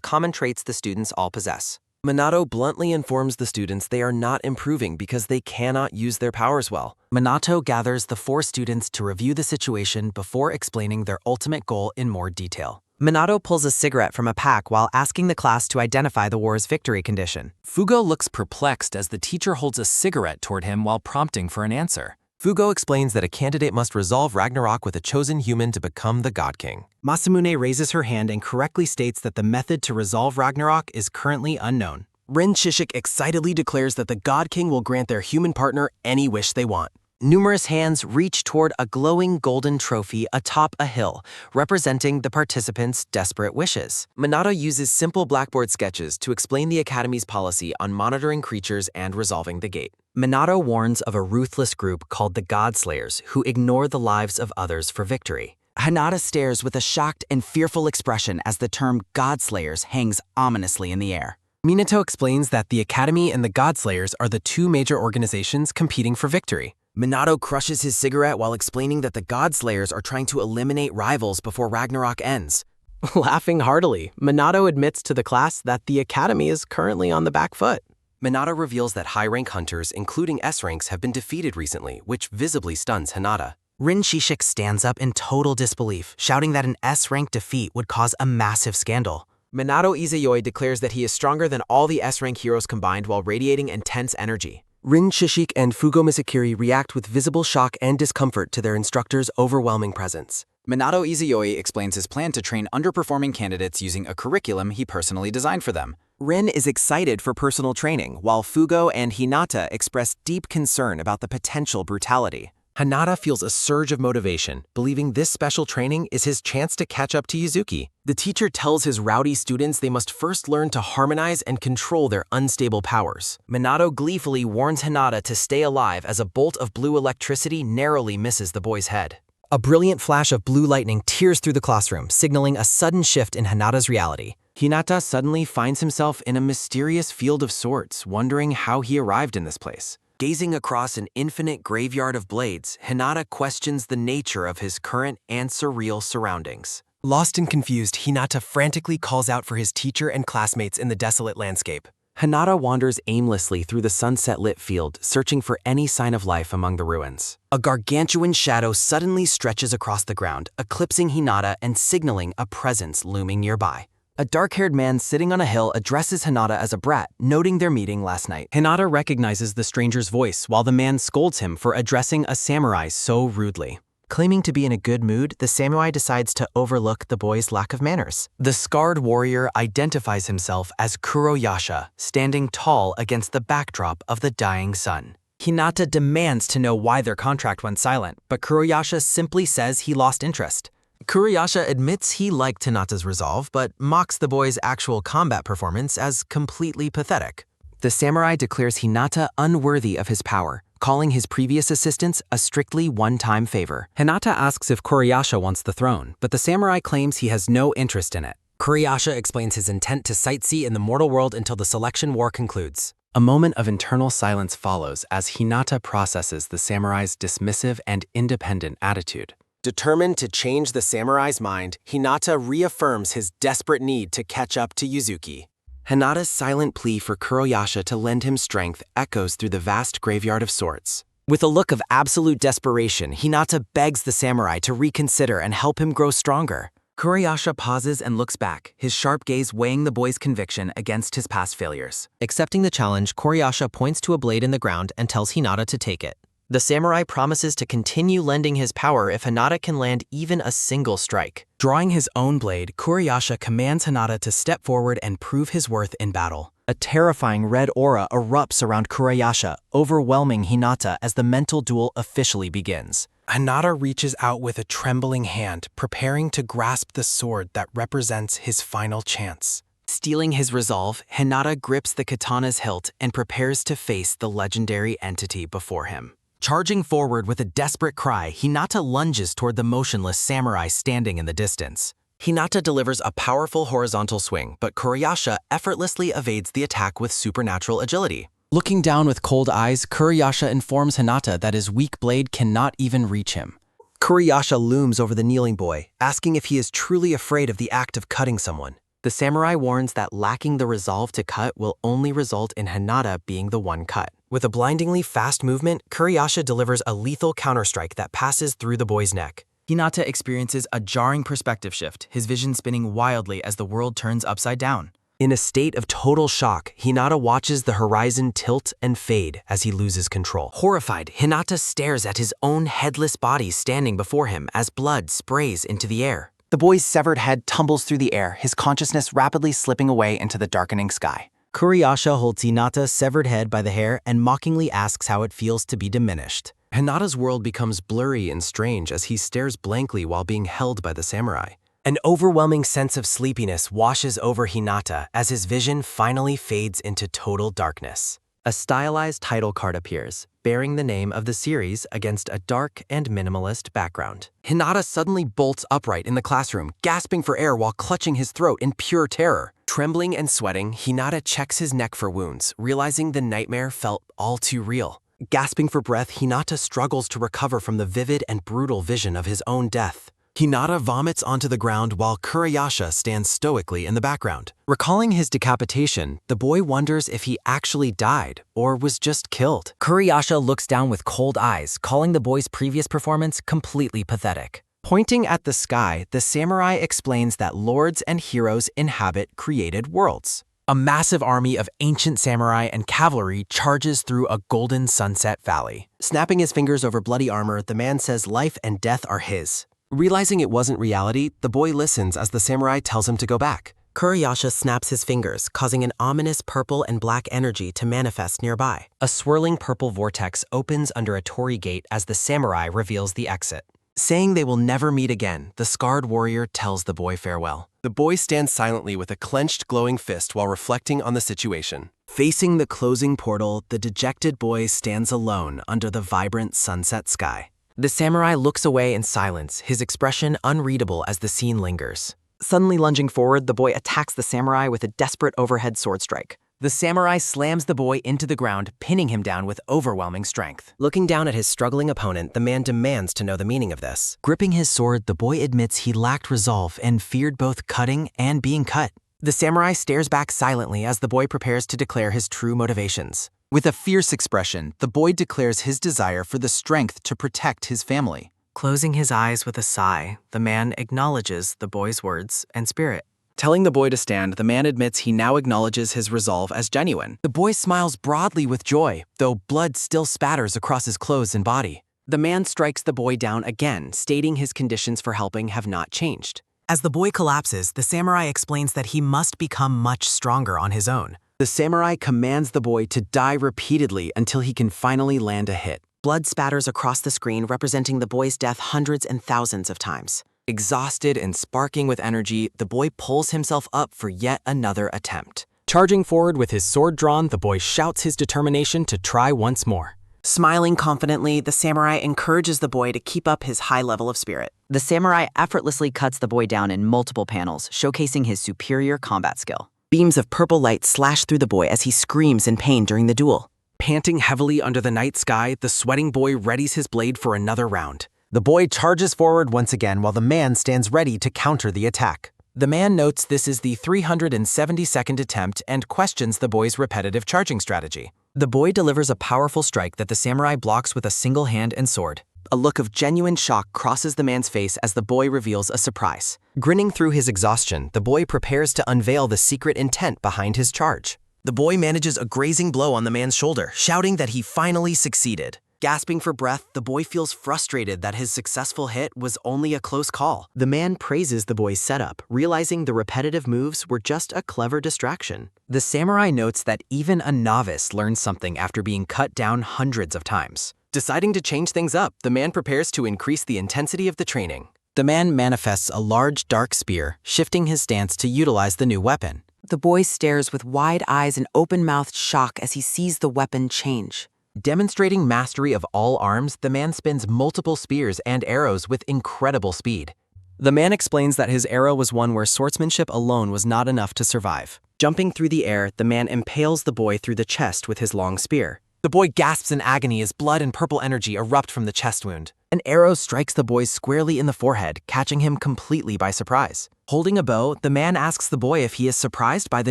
common traits the students all possess. Minato bluntly informs the students they are not improving because they cannot use their powers well. Minato gathers the 4 students to review the situation before explaining their ultimate goal in more detail. Minato pulls a cigarette from a pack while asking the class to identify the war's victory condition. Fugo looks perplexed as the teacher holds a cigarette toward him while prompting for an answer. Fugo explains that a candidate must resolve Ragnarok with a chosen human to become the God King. Masamune raises her hand and correctly states that the method to resolve Ragnarok is currently unknown. Rin Shishik excitedly declares that the God King will grant their human partner any wish they want. Numerous hands reach toward a glowing golden trophy atop a hill, representing the participants' desperate wishes. Minato uses simple blackboard sketches to explain the Academy's policy on monitoring creatures and resolving the gate. Minato warns of a ruthless group called the Godslayers who ignore the lives of others for victory. Hinata stares with a shocked and fearful expression as the term Godslayers hangs ominously in the air. Minato explains that the Academy and the Godslayers are the two major organizations competing for victory. Minato crushes his cigarette while explaining that the Godslayers are trying to eliminate rivals before Ragnarok ends. Laughing heartily, Minato admits to the class that the Academy is currently on the back foot. Minato reveals that high-rank hunters, including S-ranks, have been defeated recently, which visibly stuns Hinata. Rin Shishik stands up in total disbelief, shouting that an S-rank defeat would cause a massive scandal. Minato Izayoi declares that he is stronger than all the S-rank heroes combined while radiating intense energy. Rin Shishik and Fugo Misakiri react with visible shock and discomfort to their instructor's overwhelming presence. Minato Izayoi explains his plan to train underperforming candidates using a curriculum he personally designed for them. Rin is excited for personal training, while Fugo and Hinata express deep concern about the potential brutality. Hinata feels a surge of motivation, believing this special training is his chance to catch up to Yuzuki. The teacher tells his rowdy students they must first learn to harmonize and control their unstable powers. Minato gleefully warns Hinata to stay alive as a bolt of blue electricity narrowly misses the boy's head. A brilliant flash of blue lightning tears through the classroom, signaling a sudden shift in Hinata's reality. Hinata suddenly finds himself in a mysterious field of sorts, wondering how he arrived in this place. Gazing across an infinite graveyard of blades, Hinata questions the nature of his current and surreal surroundings. Lost and confused, Hinata frantically calls out for his teacher and classmates in the desolate landscape. Hinata wanders aimlessly through the sunset-lit field, searching for any sign of life among the ruins. A gargantuan shadow suddenly stretches across the ground, eclipsing Hinata and signaling a presence looming nearby. A dark-haired man sitting on a hill addresses Hinata as a brat, noting their meeting last night. Hinata recognizes the stranger's voice while the man scolds him for addressing a samurai so rudely. Claiming to be in a good mood, the samurai decides to overlook the boy's lack of manners. The scarred warrior identifies himself as Kuroyasha, standing tall against the backdrop of the dying sun. Hinata demands to know why their contract went silent, but Kuroyasha simply says he lost interest. Kuroyasha admits he liked Hinata's resolve, but mocks the boy's actual combat performance as completely pathetic. The samurai declares Hinata unworthy of his power, calling his previous assistance a strictly one-time favor. Hinata asks if Kuroyasha wants the throne, but the samurai claims he has no interest in it. Kuroyasha explains his intent to sightsee in the mortal world until the selection war concludes. A moment of internal silence follows as Hinata processes the samurai's dismissive and independent attitude. Determined to change the samurai's mind, Hinata reaffirms his desperate need to catch up to Yuzuki. Hinata's silent plea for Kuroyasha to lend him strength echoes through the vast graveyard of sorts. With a look of absolute desperation, Hinata begs the samurai to reconsider and help him grow stronger. Kuroyasha pauses and looks back, his sharp gaze weighing the boy's conviction against his past failures. Accepting the challenge, Kuroyasha points to a blade in the ground and tells Hinata to take it. The samurai promises to continue lending his power if Hinata can land even a single strike. Drawing his own blade, Kuroyasha commands Hinata to step forward and prove his worth in battle. A terrifying red aura erupts around Kuroyasha, overwhelming Hinata as the mental duel officially begins. Hinata reaches out with a trembling hand, preparing to grasp the sword that represents his final chance. Stealing his resolve, Hinata grips the katana's hilt and prepares to face the legendary entity before him. Charging forward with a desperate cry, Hinata lunges toward the motionless samurai standing in the distance. Hinata delivers a powerful horizontal swing, but Kuroyasha effortlessly evades the attack with supernatural agility. Looking down with cold eyes, Kuroyasha informs Hinata that his weak blade cannot even reach him. Kuroyasha looms over the kneeling boy, asking if he is truly afraid of the act of cutting someone. The samurai warns that lacking the resolve to cut will only result in Hinata being the one cut. With a blindingly fast movement, Kuroyasha delivers a lethal counterstrike that passes through the boy's neck. Hinata experiences a jarring perspective shift, his vision spinning wildly as the world turns upside down. In a state of total shock, Hinata watches the horizon tilt and fade as he loses control. Horrified, Hinata stares at his own headless body standing before him as blood sprays into the air. The boy's severed head tumbles through the air, his consciousness rapidly slipping away into the darkening sky. Kuriyasha holds Hinata's severed head by the hair and mockingly asks how it feels to be diminished. Hinata's world becomes blurry and strange as he stares blankly while being held by the samurai. An overwhelming sense of sleepiness washes over Hinata as his vision finally fades into total darkness. A stylized title card appears, bearing the name of the series against a dark and minimalist background. Hinata suddenly bolts upright in the classroom, gasping for air while clutching his throat in pure terror. Trembling and sweating, Hinata checks his neck for wounds, realizing the nightmare felt all too real. Gasping for breath, Hinata struggles to recover from the vivid and brutal vision of his own death. Hinata vomits onto the ground while Kuriyasha stands stoically in the background. Recalling his decapitation, the boy wonders if he actually died or was just killed. Kuriyasha looks down with cold eyes, calling the boy's previous performance completely pathetic. Pointing at the sky, the samurai explains that lords and heroes inhabit created worlds. A massive army of ancient samurai and cavalry charges through a golden sunset valley. Snapping his fingers over bloody armor, the man says life and death are his. Realizing it wasn't reality, the boy listens as the samurai tells him to go back. Kuriyasha snaps his fingers, causing an ominous purple and black energy to manifest nearby. A swirling purple vortex opens under a torii gate as the samurai reveals the exit. Saying they will never meet again, the scarred warrior tells the boy farewell. The boy stands silently with a clenched, glowing fist while reflecting on the situation. Facing the closing portal, the dejected boy stands alone under the vibrant sunset sky. The samurai looks away in silence, his expression unreadable as the scene lingers. Suddenly lunging forward, the boy attacks the samurai with a desperate overhead sword strike. The samurai slams the boy into the ground, pinning him down with overwhelming strength. Looking down at his struggling opponent, the man demands to know the meaning of this. Gripping his sword, the boy admits he lacked resolve and feared both cutting and being cut. The samurai stares back silently as the boy prepares to declare his true motivations. With a fierce expression, the boy declares his desire for the strength to protect his family. Closing his eyes with a sigh, the man acknowledges the boy's words and spirit. Telling the boy to stand, the man admits he now acknowledges his resolve as genuine. The boy smiles broadly with joy, though blood still spatters across his clothes and body. The man strikes the boy down again, stating his conditions for helping have not changed. As the boy collapses, the samurai explains that he must become much stronger on his own. The samurai commands the boy to die repeatedly until he can finally land a hit. Blood spatters across the screen, representing the boy's death hundreds and thousands of times. Exhausted and sparking with energy, the boy pulls himself up for yet another attempt. Charging forward with his sword drawn, the boy shouts his determination to try once more. Smiling confidently, the samurai encourages the boy to keep up his high level of spirit. The samurai effortlessly cuts the boy down in multiple panels, showcasing his superior combat skill. Beams of purple light slash through the boy as he screams in pain during the duel. Panting heavily under the night sky, the sweating boy readies his blade for another round. The boy charges forward once again while the man stands ready to counter the attack. The man notes this is the 372nd attempt and questions the boy's repetitive charging strategy. The boy delivers a powerful strike that the samurai blocks with a single hand and sword. A look of genuine shock crosses the man's face as the boy reveals a surprise. Grinning through his exhaustion, the boy prepares to unveil the secret intent behind his charge. The boy manages a grazing blow on the man's shoulder, shouting that he finally succeeded. Gasping for breath, the boy feels frustrated that his successful hit was only a close call. The man praises the boy's setup, realizing the repetitive moves were just a clever distraction. The samurai notes that even a novice learns something after being cut down hundreds of times. Deciding to change things up, the man prepares to increase the intensity of the training. The man manifests a large, dark spear, shifting his stance to utilize the new weapon. The boy stares with wide eyes and open-mouthed shock as he sees the weapon change. Demonstrating mastery of all arms, the man spins multiple spears and arrows with incredible speed. The man explains that his arrow was one where swordsmanship alone was not enough to survive. Jumping through the air, the man impales the boy through the chest with his long spear. The boy gasps in agony as blood and purple energy erupt from the chest wound. An arrow strikes the boy squarely in the forehead, catching him completely by surprise. Holding a bow, the man asks the boy if he is surprised by the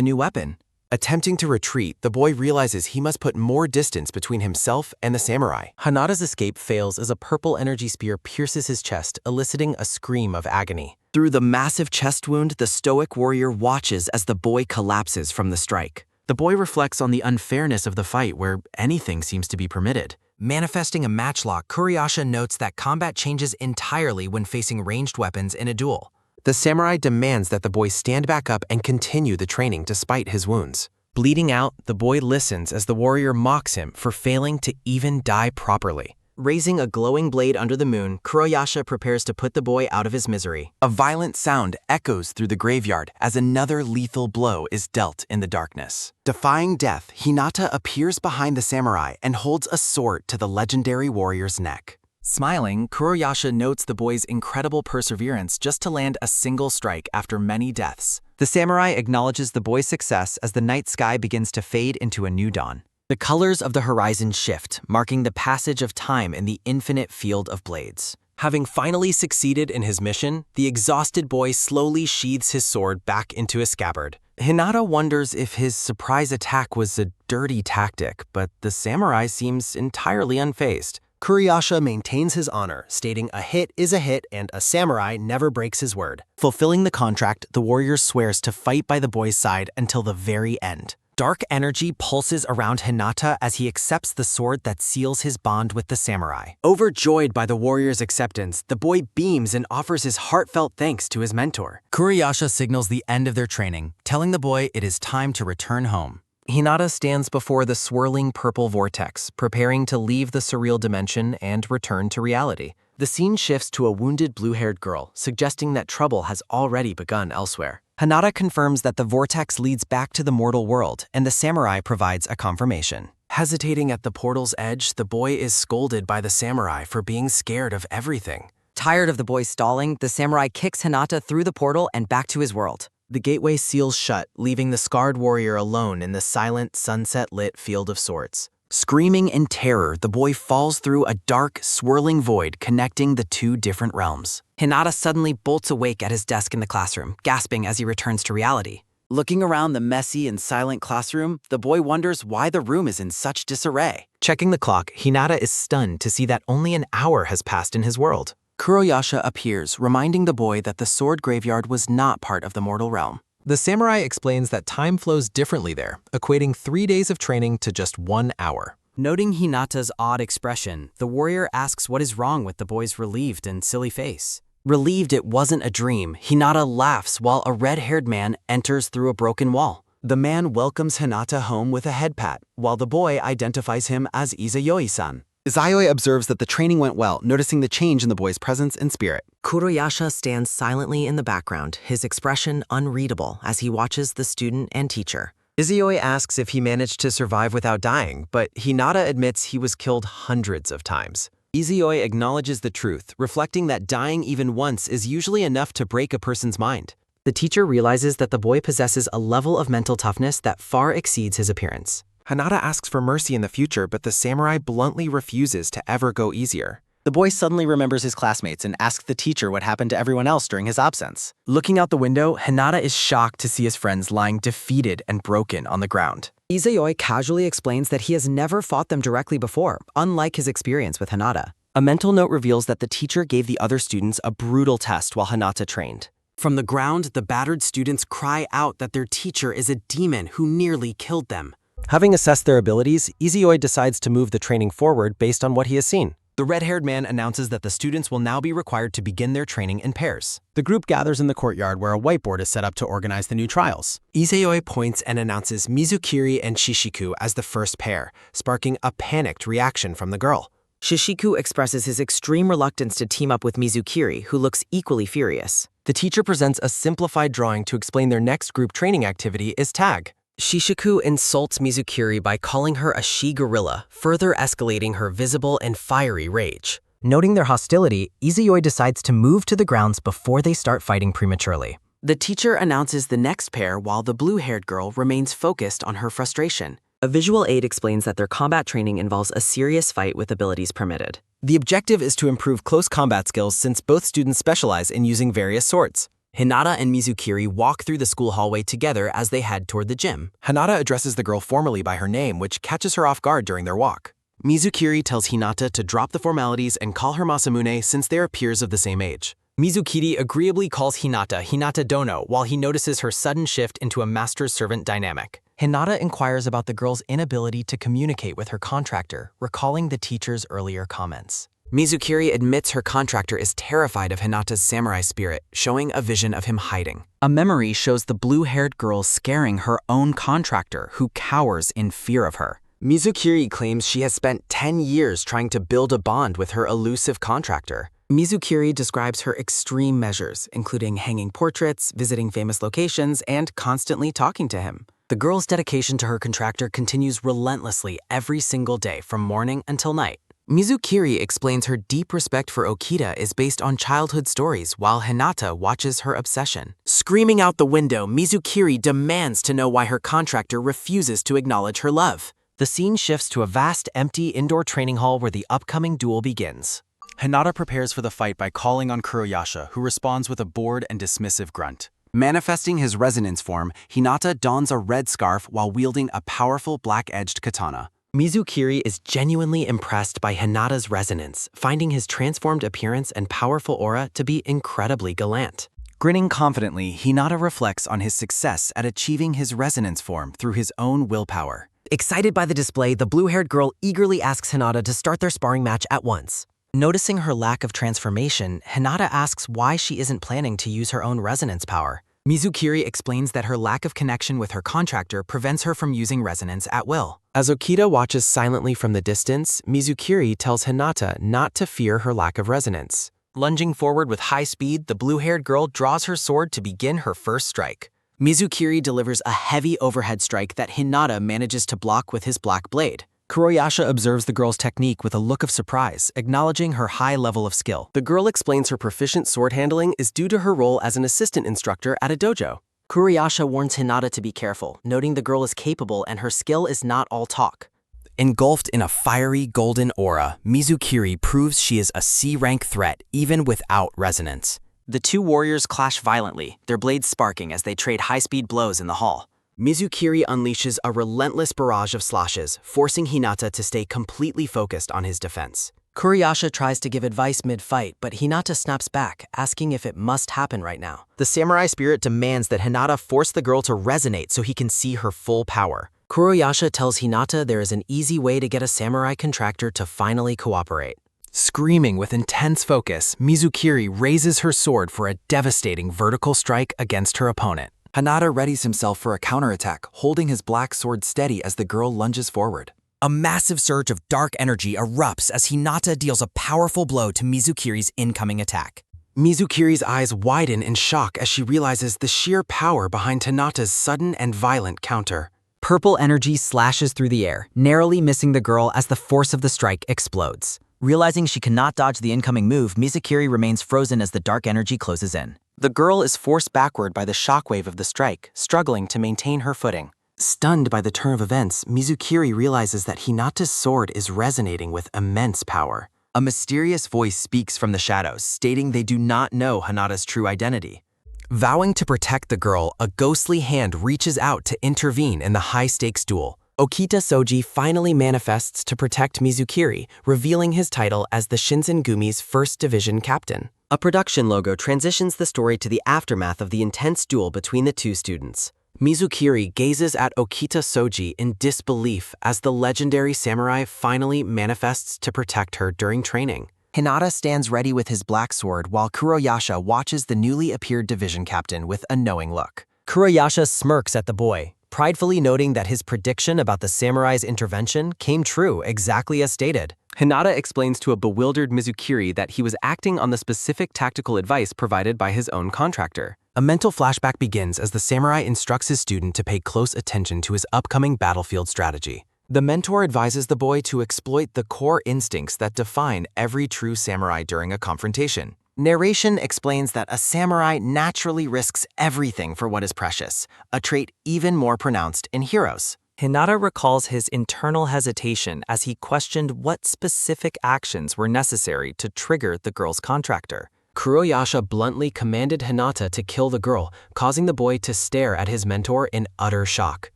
new weapon. Attempting to retreat, the boy realizes he must put more distance between himself and the samurai. Hinata's escape fails as a purple energy spear pierces his chest, eliciting a scream of agony. Through the massive chest wound, the stoic warrior watches as the boy collapses from the strike. The boy reflects on the unfairness of the fight where anything seems to be permitted. Manifesting a matchlock, Kurayasha notes that combat changes entirely when facing ranged weapons in a duel. The samurai demands that the boy stand back up and continue the training despite his wounds. Bleeding out, the boy listens as the warrior mocks him for failing to even die properly. Raising a glowing blade under the moon, Kurayasha prepares to put the boy out of his misery. A violent sound echoes through the graveyard as another lethal blow is dealt in the darkness. Defying death, Hinata appears behind the samurai and holds a sword to the legendary warrior's neck. Smiling, Kurayasha notes the boy's incredible perseverance just to land a single strike after many deaths. The samurai acknowledges the boy's success as the night sky begins to fade into a new dawn. The colors of the horizon shift, marking the passage of time in the infinite field of blades. Having finally succeeded in his mission, the exhausted boy slowly sheathes his sword back into his scabbard. Hinata wonders if his surprise attack was a dirty tactic, but the samurai seems entirely unfazed. Kurayasha maintains his honor, stating a hit is a hit and a samurai never breaks his word. Fulfilling the contract, the warrior swears to fight by the boy's side until the very end. Dark energy pulses around Hinata as he accepts the sword that seals his bond with the samurai. Overjoyed by the warrior's acceptance, the boy beams and offers his heartfelt thanks to his mentor. Kurayasha signals the end of their training, telling the boy it is time to return home. Hinata stands before the swirling purple vortex, preparing to leave the surreal dimension and return to reality. The scene shifts to a wounded blue-haired girl, suggesting that trouble has already begun elsewhere. Hinata confirms that the vortex leads back to the mortal world, and the samurai provides a confirmation. Hesitating at the portal's edge, the boy is scolded by the samurai for being scared of everything. Tired of the boy stalling, the samurai kicks Hinata through the portal and back to his world. The gateway seals shut, leaving the scarred warrior alone in the silent, sunset-lit field of swords. Screaming in terror, the boy falls through a dark, swirling void connecting the two different realms. Hinata suddenly bolts awake at his desk in the classroom, gasping as he returns to reality. Looking around the messy and silent classroom, the boy wonders why the room is in such disarray. Checking the clock, Hinata is stunned to see that only an hour has passed in his world. Kurayasha appears, reminding the boy that the sword graveyard was not part of the mortal realm. The samurai explains that time flows differently there, equating 3 days of training to just 1 hour. Noting Hinata's odd expression, the warrior asks what is wrong with the boy's relieved and silly face. Relieved it wasn't a dream, Hinata laughs while a red-haired man enters through a broken wall. The man welcomes Hinata home with a head pat, while the boy identifies him as Izayoi-san. Izayoi observes that the training went well, noticing the change in the boy's presence and spirit. Kurayasha stands silently in the background, his expression unreadable as he watches the student and teacher. Izayoi asks if he managed to survive without dying, but Hinata admits he was killed hundreds of times. Izayoi acknowledges the truth, reflecting that dying even once is usually enough to break a person's mind. The teacher realizes that the boy possesses a level of mental toughness that far exceeds his appearance. Hinata asks for mercy in the future, but the samurai bluntly refuses to ever go easier. The boy suddenly remembers his classmates and asks the teacher what happened to everyone else during his absence. Looking out the window, Hinata is shocked to see his friends lying defeated and broken on the ground. Izayoi casually explains that he has never fought them directly before, unlike his experience with Hinata. A mental note reveals that the teacher gave the other students a brutal test while Hinata trained. From the ground, the battered students cry out that their teacher is a demon who nearly killed them. Having assessed their abilities, Izayoi decides to move the training forward based on what he has seen. The red-haired man announces that the students will now be required to begin their training in pairs. The group gathers in the courtyard where a whiteboard is set up to organize the new trials. Izayoi points and announces Mizukiri and Shishiku as the first pair, sparking a panicked reaction from the girl. Shishiku expresses his extreme reluctance to team up with Mizukiri, who looks equally furious. The teacher presents a simplified drawing to explain their next group training activity is tag. Shishiku insults Mizukiri by calling her a she-gorilla, further escalating her visible and fiery rage. Noting their hostility, Izayoi decides to move to the grounds before they start fighting prematurely. The teacher announces the next pair while the blue-haired girl remains focused on her frustration. A visual aid explains that their combat training involves a serious fight with abilities permitted. The objective is to improve close combat skills since both students specialize in using various swords. Hinata and Mizukiri walk through the school hallway together as they head toward the gym. Hinata addresses the girl formally by her name, which catches her off guard during their walk. Mizukiri tells Hinata to drop the formalities and call her Masamune since they are peers of the same age. Mizukiri agreeably calls Hinata Dono while he notices her sudden shift into a master-servant dynamic. Hinata inquires about the girl's inability to communicate with her contractor, recalling the teacher's earlier comments. Mizukiri admits her contractor is terrified of Hinata's samurai spirit, showing a vision of him hiding. A memory shows the blue-haired girl scaring her own contractor, who cowers in fear of her. Mizukiri claims she has spent 10 years trying to build a bond with her elusive contractor. Mizukiri describes her extreme measures, including hanging portraits, visiting famous locations, and constantly talking to him. The girl's dedication to her contractor continues relentlessly every single day from morning until night. Mizukiri explains her deep respect for Okita is based on childhood stories, while Hinata watches her obsession. Screaming out the window, Mizukiri demands to know why her contractor refuses to acknowledge her love. The scene shifts to a vast, empty indoor training hall where the upcoming duel begins. Hinata prepares for the fight by calling on Kuroyasha, who responds with a bored and dismissive grunt. Manifesting his resonance form, Hinata dons a red scarf while wielding a powerful black-edged katana. Mizukiri is genuinely impressed by Hinata's resonance, finding his transformed appearance and powerful aura to be incredibly gallant. Grinning confidently, Hinata reflects on his success at achieving his resonance form through his own willpower. Excited by the display, the blue-haired girl eagerly asks Hinata to start their sparring match at once. Noticing her lack of transformation, Hinata asks why she isn't planning to use her own resonance power. Mizukiri explains that her lack of connection with her contractor prevents her from using resonance at will. As Okita watches silently from the distance, Mizukiri tells Hinata not to fear her lack of resonance. Lunging forward with high speed, the blue-haired girl draws her sword to begin her first strike. Mizukiri delivers a heavy overhead strike that Hinata manages to block with his black blade. Kuroyasha observes the girl's technique with a look of surprise, acknowledging her high level of skill. The girl explains her proficient sword handling is due to her role as an assistant instructor at a dojo. Kuroyasha warns Hinata to be careful, noting the girl is capable and her skill is not all talk. Engulfed in a fiery golden aura, Mizukiri proves she is a C-rank threat even without resonance. The two warriors clash violently, their blades sparking as they trade high-speed blows in the hall. Mizukiri unleashes a relentless barrage of slashes, forcing Hinata to stay completely focused on his defense. Kuroyasha tries to give advice mid-fight, but Hinata snaps back, asking if it must happen right now. The samurai spirit demands that Hinata force the girl to resonate so he can see her full power. Kuroyasha tells Hinata there is an easy way to get a samurai contractor to finally cooperate. Screaming with intense focus, Mizukiri raises her sword for a devastating vertical strike against her opponent. Hinata readies himself for a counterattack, holding his black sword steady as the girl lunges forward. A massive surge of dark energy erupts as Hinata deals a powerful blow to Mizukiri's incoming attack. Mizukiri's eyes widen in shock as she realizes the sheer power behind Hinata's sudden and violent counter. Purple energy slashes through the air, narrowly missing the girl as the force of the strike explodes. Realizing she cannot dodge the incoming move, Mizukiri remains frozen as the dark energy closes in. The girl is forced backward by the shockwave of the strike, struggling to maintain her footing. Stunned by the turn of events, Mizukiri realizes that Hinata's sword is resonating with immense power. A mysterious voice speaks from the shadows, stating they do not know Hinata's true identity. Vowing to protect the girl, a ghostly hand reaches out to intervene in the high-stakes duel. Okita Soji finally manifests to protect Mizukiri, revealing his title as the Shinsengumi's 1st Division captain. A production logo transitions the story to the aftermath of the intense duel between the two students. Mizukiri gazes at Okita Soji in disbelief as the legendary samurai finally manifests to protect her during training. Hinata stands ready with his black sword while Kuroyasha watches the newly appeared division captain with a knowing look. Kuroyasha smirks at the boy, pridefully noting that his prediction about the samurai's intervention came true exactly as stated. Hinata explains to a bewildered Mizukiri that he was acting on the specific tactical advice provided by his own contractor. A mental flashback begins as the samurai instructs his student to pay close attention to his upcoming battlefield strategy. The mentor advises the boy to exploit the core instincts that define every true samurai during a confrontation. Narration explains that a samurai naturally risks everything for what is precious, a trait even more pronounced in heroes. Hinata recalls his internal hesitation as he questioned what specific actions were necessary to trigger the girl's contractor. Kuroyasha bluntly commanded Hinata to kill the girl, causing the boy to stare at his mentor in utter shock.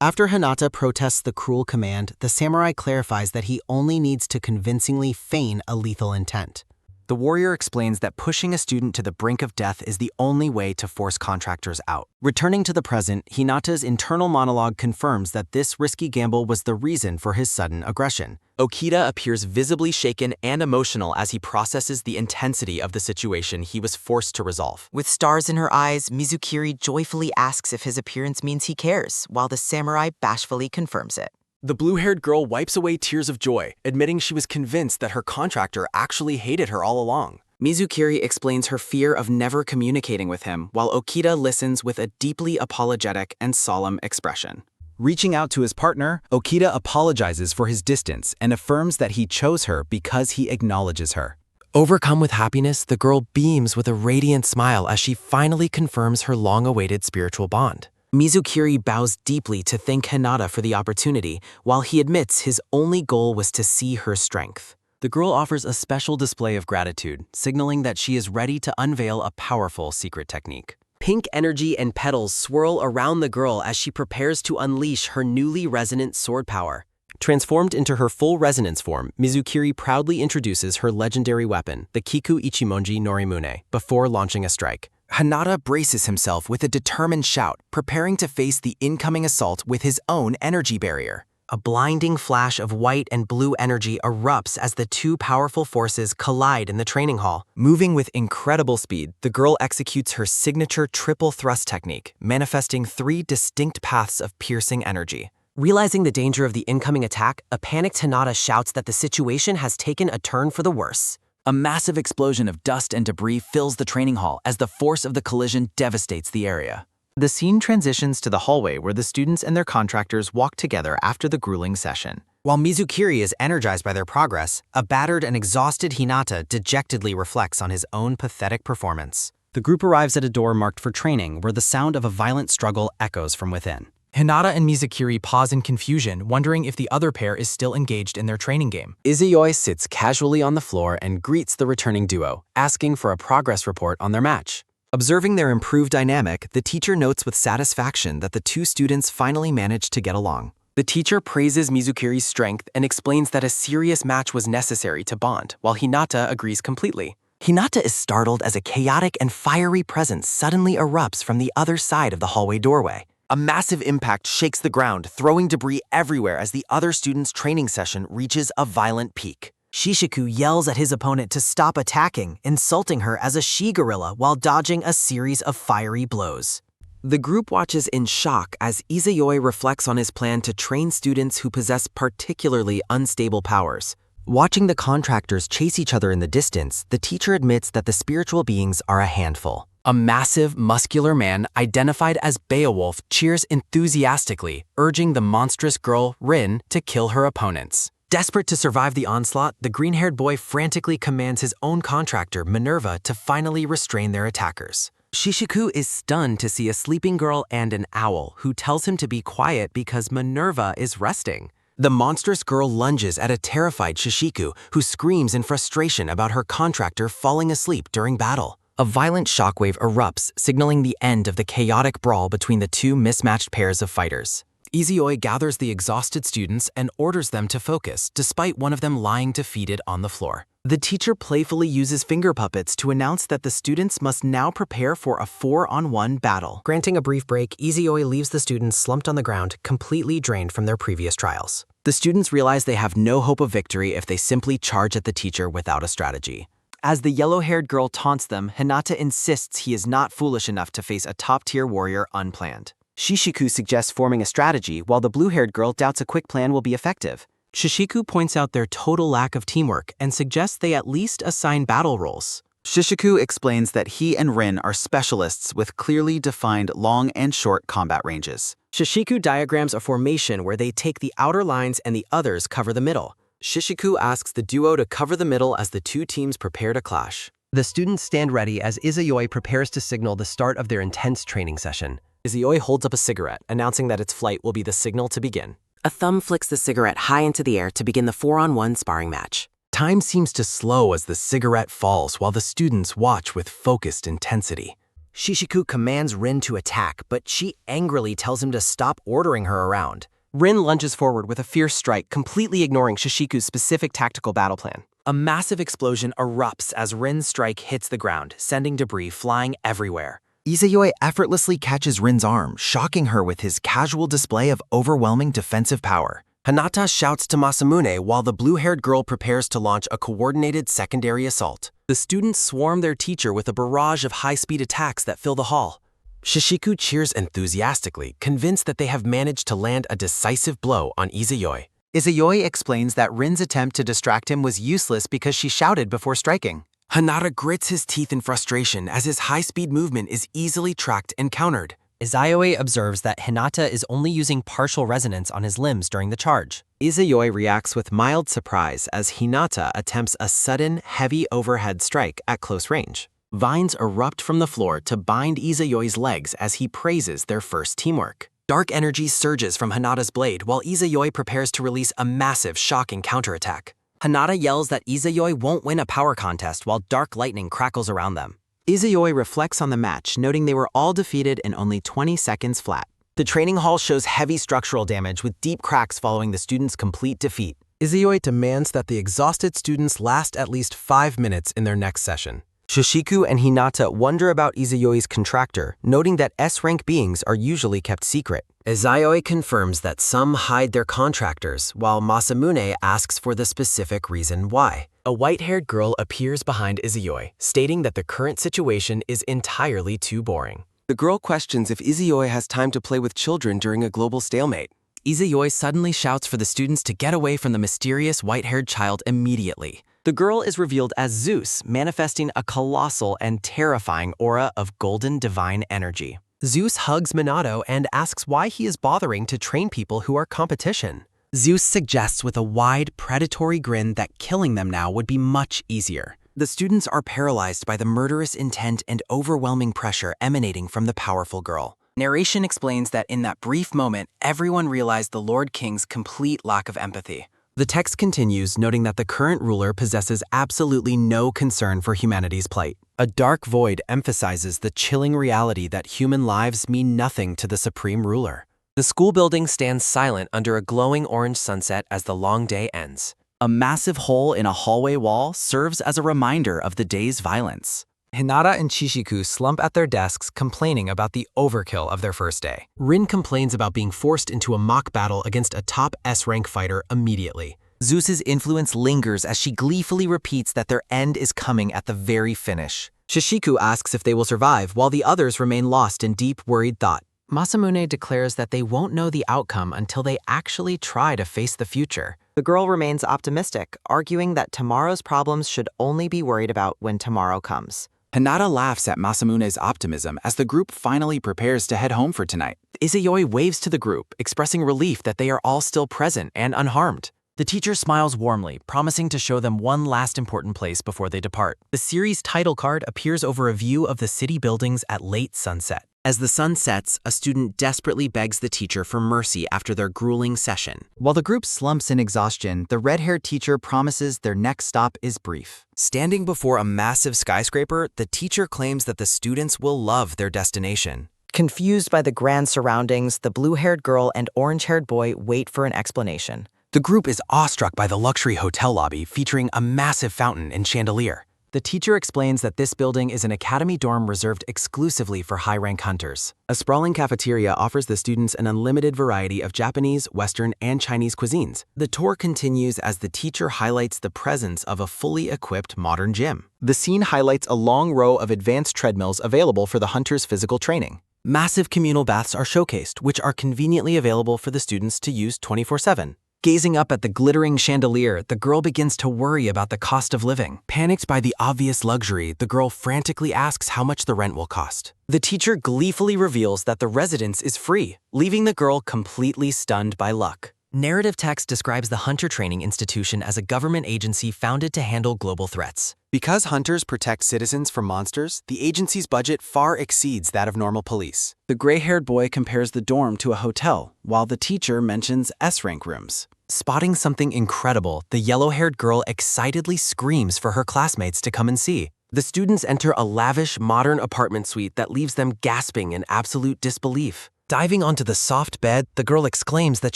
After Hinata protests the cruel command, the samurai clarifies that he only needs to convincingly feign a lethal intent. The warrior explains that pushing a student to the brink of death is the only way to force contractors out. Returning to the present, Hinata's internal monologue confirms that this risky gamble was the reason for his sudden aggression. Okita appears visibly shaken and emotional as he processes the intensity of the situation he was forced to resolve. With stars in her eyes, Mizukiri joyfully asks if his appearance means he cares, while the samurai bashfully confirms it. The blue-haired girl wipes away tears of joy, admitting she was convinced that her contractor actually hated her all along. Mizukiri explains her fear of never communicating with him, while Okita listens with a deeply apologetic and solemn expression. Reaching out to his partner, Okita apologizes for his distance and affirms that he chose her because he acknowledges her. Overcome with happiness, the girl beams with a radiant smile as she finally confirms her long-awaited spiritual bond. Mizukiri bows deeply to thank Hinata for the opportunity, while he admits his only goal was to see her strength. The girl offers a special display of gratitude, signaling that she is ready to unveil a powerful secret technique. Pink energy and petals swirl around the girl as she prepares to unleash her newly resonant sword power. Transformed into her full resonance form, Mizukiri proudly introduces her legendary weapon, the Kiku Ichimonji Norimune, before launching a strike. Hinata braces himself with a determined shout, preparing to face the incoming assault with his own energy barrier. A blinding flash of white and blue energy erupts as the two powerful forces collide in the training hall. Moving with incredible speed, the girl executes her signature triple thrust technique, manifesting 3 distinct paths of piercing energy. Realizing the danger of the incoming attack, a panicked Hinata shouts that the situation has taken a turn for the worse. A massive explosion of dust and debris fills the training hall as the force of the collision devastates the area. The scene transitions to the hallway where the students and their contractors walk together after the grueling session. While Mizukiri is energized by their progress, a battered and exhausted Hinata dejectedly reflects on his own pathetic performance. The group arrives at a door marked for training where the sound of a violent struggle echoes from within. Hinata and Mizukiri pause in confusion, wondering if the other pair is still engaged in their training game. Izuyoi sits casually on the floor and greets the returning duo, asking for a progress report on their match. Observing their improved dynamic, the teacher notes with satisfaction that the two students finally managed to get along. The teacher praises Mizukiri's strength and explains that a serious match was necessary to bond, while Hinata agrees completely. Hinata is startled as a chaotic and fiery presence suddenly erupts from the other side of the hallway doorway. A massive impact shakes the ground, throwing debris everywhere as the other student's training session reaches a violent peak. Shishiku yells at his opponent to stop attacking, insulting her as a she-gorilla while dodging a series of fiery blows. The group watches in shock as Izuyoi reflects on his plan to train students who possess particularly unstable powers. Watching the contractors chase each other in the distance, the teacher admits that the spiritual beings are a handful. A massive, muscular man identified as Beowulf cheers enthusiastically, urging the monstrous girl, Rin, to kill her opponents. Desperate to survive the onslaught, the green-haired boy frantically commands his own contractor, Minerva, to finally restrain their attackers. Shishiku is stunned to see a sleeping girl and an owl, who tells him to be quiet because Minerva is resting. The monstrous girl lunges at a terrified Shishiku, who screams in frustration about her contractor falling asleep during battle. A violent shockwave erupts, signaling the end of the chaotic brawl between the two mismatched pairs of fighters. Izuyoi gathers the exhausted students and orders them to focus, despite one of them lying defeated on the floor. The teacher playfully uses finger puppets to announce that the students must now prepare for a 4-on-1 battle. Granting a brief break, Izuyoi leaves the students slumped on the ground, completely drained from their previous trials. The students realize they have no hope of victory if they simply charge at the teacher without a strategy. As the yellow-haired girl taunts them, Hinata insists he is not foolish enough to face a top-tier warrior unplanned. Shishiku suggests forming a strategy, while the blue-haired girl doubts a quick plan will be effective. Shishiku points out their total lack of teamwork and suggests they at least assign battle roles. Shishiku explains that he and Rin are specialists with clearly defined long and short combat ranges. Shishiku diagrams a formation where they take the outer lines and the others cover the middle. Shishiku asks the duo to cover the middle as the two teams prepare to clash. The students stand ready as Izuyoi prepares to signal the start of their intense training session. Izuyoi holds up a cigarette, announcing that its flight will be the signal to begin. A thumb flicks the cigarette high into the air to begin the 4-on-1 sparring match. Time seems to slow as the cigarette falls while the students watch with focused intensity. Shishiku commands Rin to attack, but she angrily tells him to stop ordering her around. Rin lunges forward with a fierce strike, completely ignoring Shishiku's specific tactical battle plan. A massive explosion erupts as Rin's strike hits the ground, sending debris flying everywhere. Izayoi effortlessly catches Rin's arm, shocking her with his casual display of overwhelming defensive power. Hinata shouts to Masamune while the blue-haired girl prepares to launch a coordinated secondary assault. The students swarm their teacher with a barrage of high-speed attacks that fill the hall. Shishiku cheers enthusiastically, convinced that they have managed to land a decisive blow on Izayoi. Izayoi explains that Rin's attempt to distract him was useless because she shouted before striking. Hinata grits his teeth in frustration as his high-speed movement is easily tracked and countered. Izayoi observes that Hinata is only using partial resonance on his limbs during the charge. Izayoi reacts with mild surprise as Hinata attempts a sudden, heavy overhead strike at close range. Vines erupt from the floor to bind Izayoi's legs as he praises their first teamwork. Dark energy surges from Hinata's blade while Izayoi prepares to release a massive, shocking counterattack. Hinata yells that Izayoi won't win a power contest while dark lightning crackles around them. Izayoi reflects on the match, noting they were all defeated in only 20 seconds flat. The training hall shows heavy structural damage with deep cracks following the students' complete defeat. Izayoi demands that the exhausted students last at least 5 minutes in their next session. Shishiku and Hinata wonder about Izayoi's contractor, noting that S-rank beings are usually kept secret. Izayoi confirms that some hide their contractors, while Masamune asks for the specific reason why. A white-haired girl appears behind Izayoi, stating that the current situation is entirely too boring. The girl questions if Izayoi has time to play with children during a global stalemate. Izayoi suddenly shouts for the students to get away from the mysterious white-haired child immediately. The girl is revealed as Zeus, manifesting a colossal and terrifying aura of golden divine energy. Zeus hugs Minato and asks why he is bothering to train people who are competition. Zeus suggests with a wide, predatory grin that killing them now would be much easier. The students are paralyzed by the murderous intent and overwhelming pressure emanating from the powerful girl. Narration explains that in that brief moment, everyone realized the Lord King's complete lack of empathy. The text continues, noting that the current ruler possesses absolutely no concern for humanity's plight. A dark void emphasizes the chilling reality that human lives mean nothing to the supreme ruler. The school building stands silent under a glowing orange sunset as the long day ends. A massive hole in a hallway wall serves as a reminder of the day's violence. Hinata and Shishiku slump at their desks complaining about the overkill of their first day. Rin complains about being forced into a mock battle against a top S-rank fighter immediately. Zeus's influence lingers as she gleefully repeats that their end is coming at the very finish. Shishiku asks if they will survive, while the others remain lost in deep, worried thought. Masamune declares that they won't know the outcome until they actually try to face the future. The girl remains optimistic, arguing that tomorrow's problems should only be worried about when tomorrow comes. Hinata laughs at Masamune's optimism as the group finally prepares to head home for tonight. Izayoi waves to the group, expressing relief that they are all still present and unharmed. The teacher smiles warmly, promising to show them one last important place before they depart. The series title card appears over a view of the city buildings at late sunset. As the sun sets, a student desperately begs the teacher for mercy after their grueling session. While the group slumps in exhaustion, the red-haired teacher promises their next stop is brief. Standing before a massive skyscraper, the teacher claims that the students will love their destination. Confused by the grand surroundings, the blue-haired girl and orange-haired boy wait for an explanation. The group is awestruck by the luxury hotel lobby featuring a massive fountain and chandelier. The teacher explains that this building is an academy dorm reserved exclusively for high-rank hunters. A sprawling cafeteria offers the students an unlimited variety of Japanese, Western, and Chinese cuisines. The tour continues as the teacher highlights the presence of a fully equipped modern gym. The scene highlights a long row of advanced treadmills available for the hunters' physical training. Massive communal baths are showcased, which are conveniently available for the students to use 24/7. Gazing up at the glittering chandelier, the girl begins to worry about the cost of living. Panicked by the obvious luxury, the girl frantically asks how much the rent will cost. The teacher gleefully reveals that the residence is free, leaving the girl completely stunned by luck. Narrative text describes the Hunter Training Institution as a government agency founded to handle global threats. Because hunters protect citizens from monsters, the agency's budget far exceeds that of normal police. The gray-haired boy compares the dorm to a hotel, while the teacher mentions S-rank rooms. Spotting something incredible, the yellow-haired girl excitedly screams for her classmates to come and see. The students enter a lavish, modern apartment suite that leaves them gasping in absolute disbelief. Diving onto the soft bed, the girl exclaims that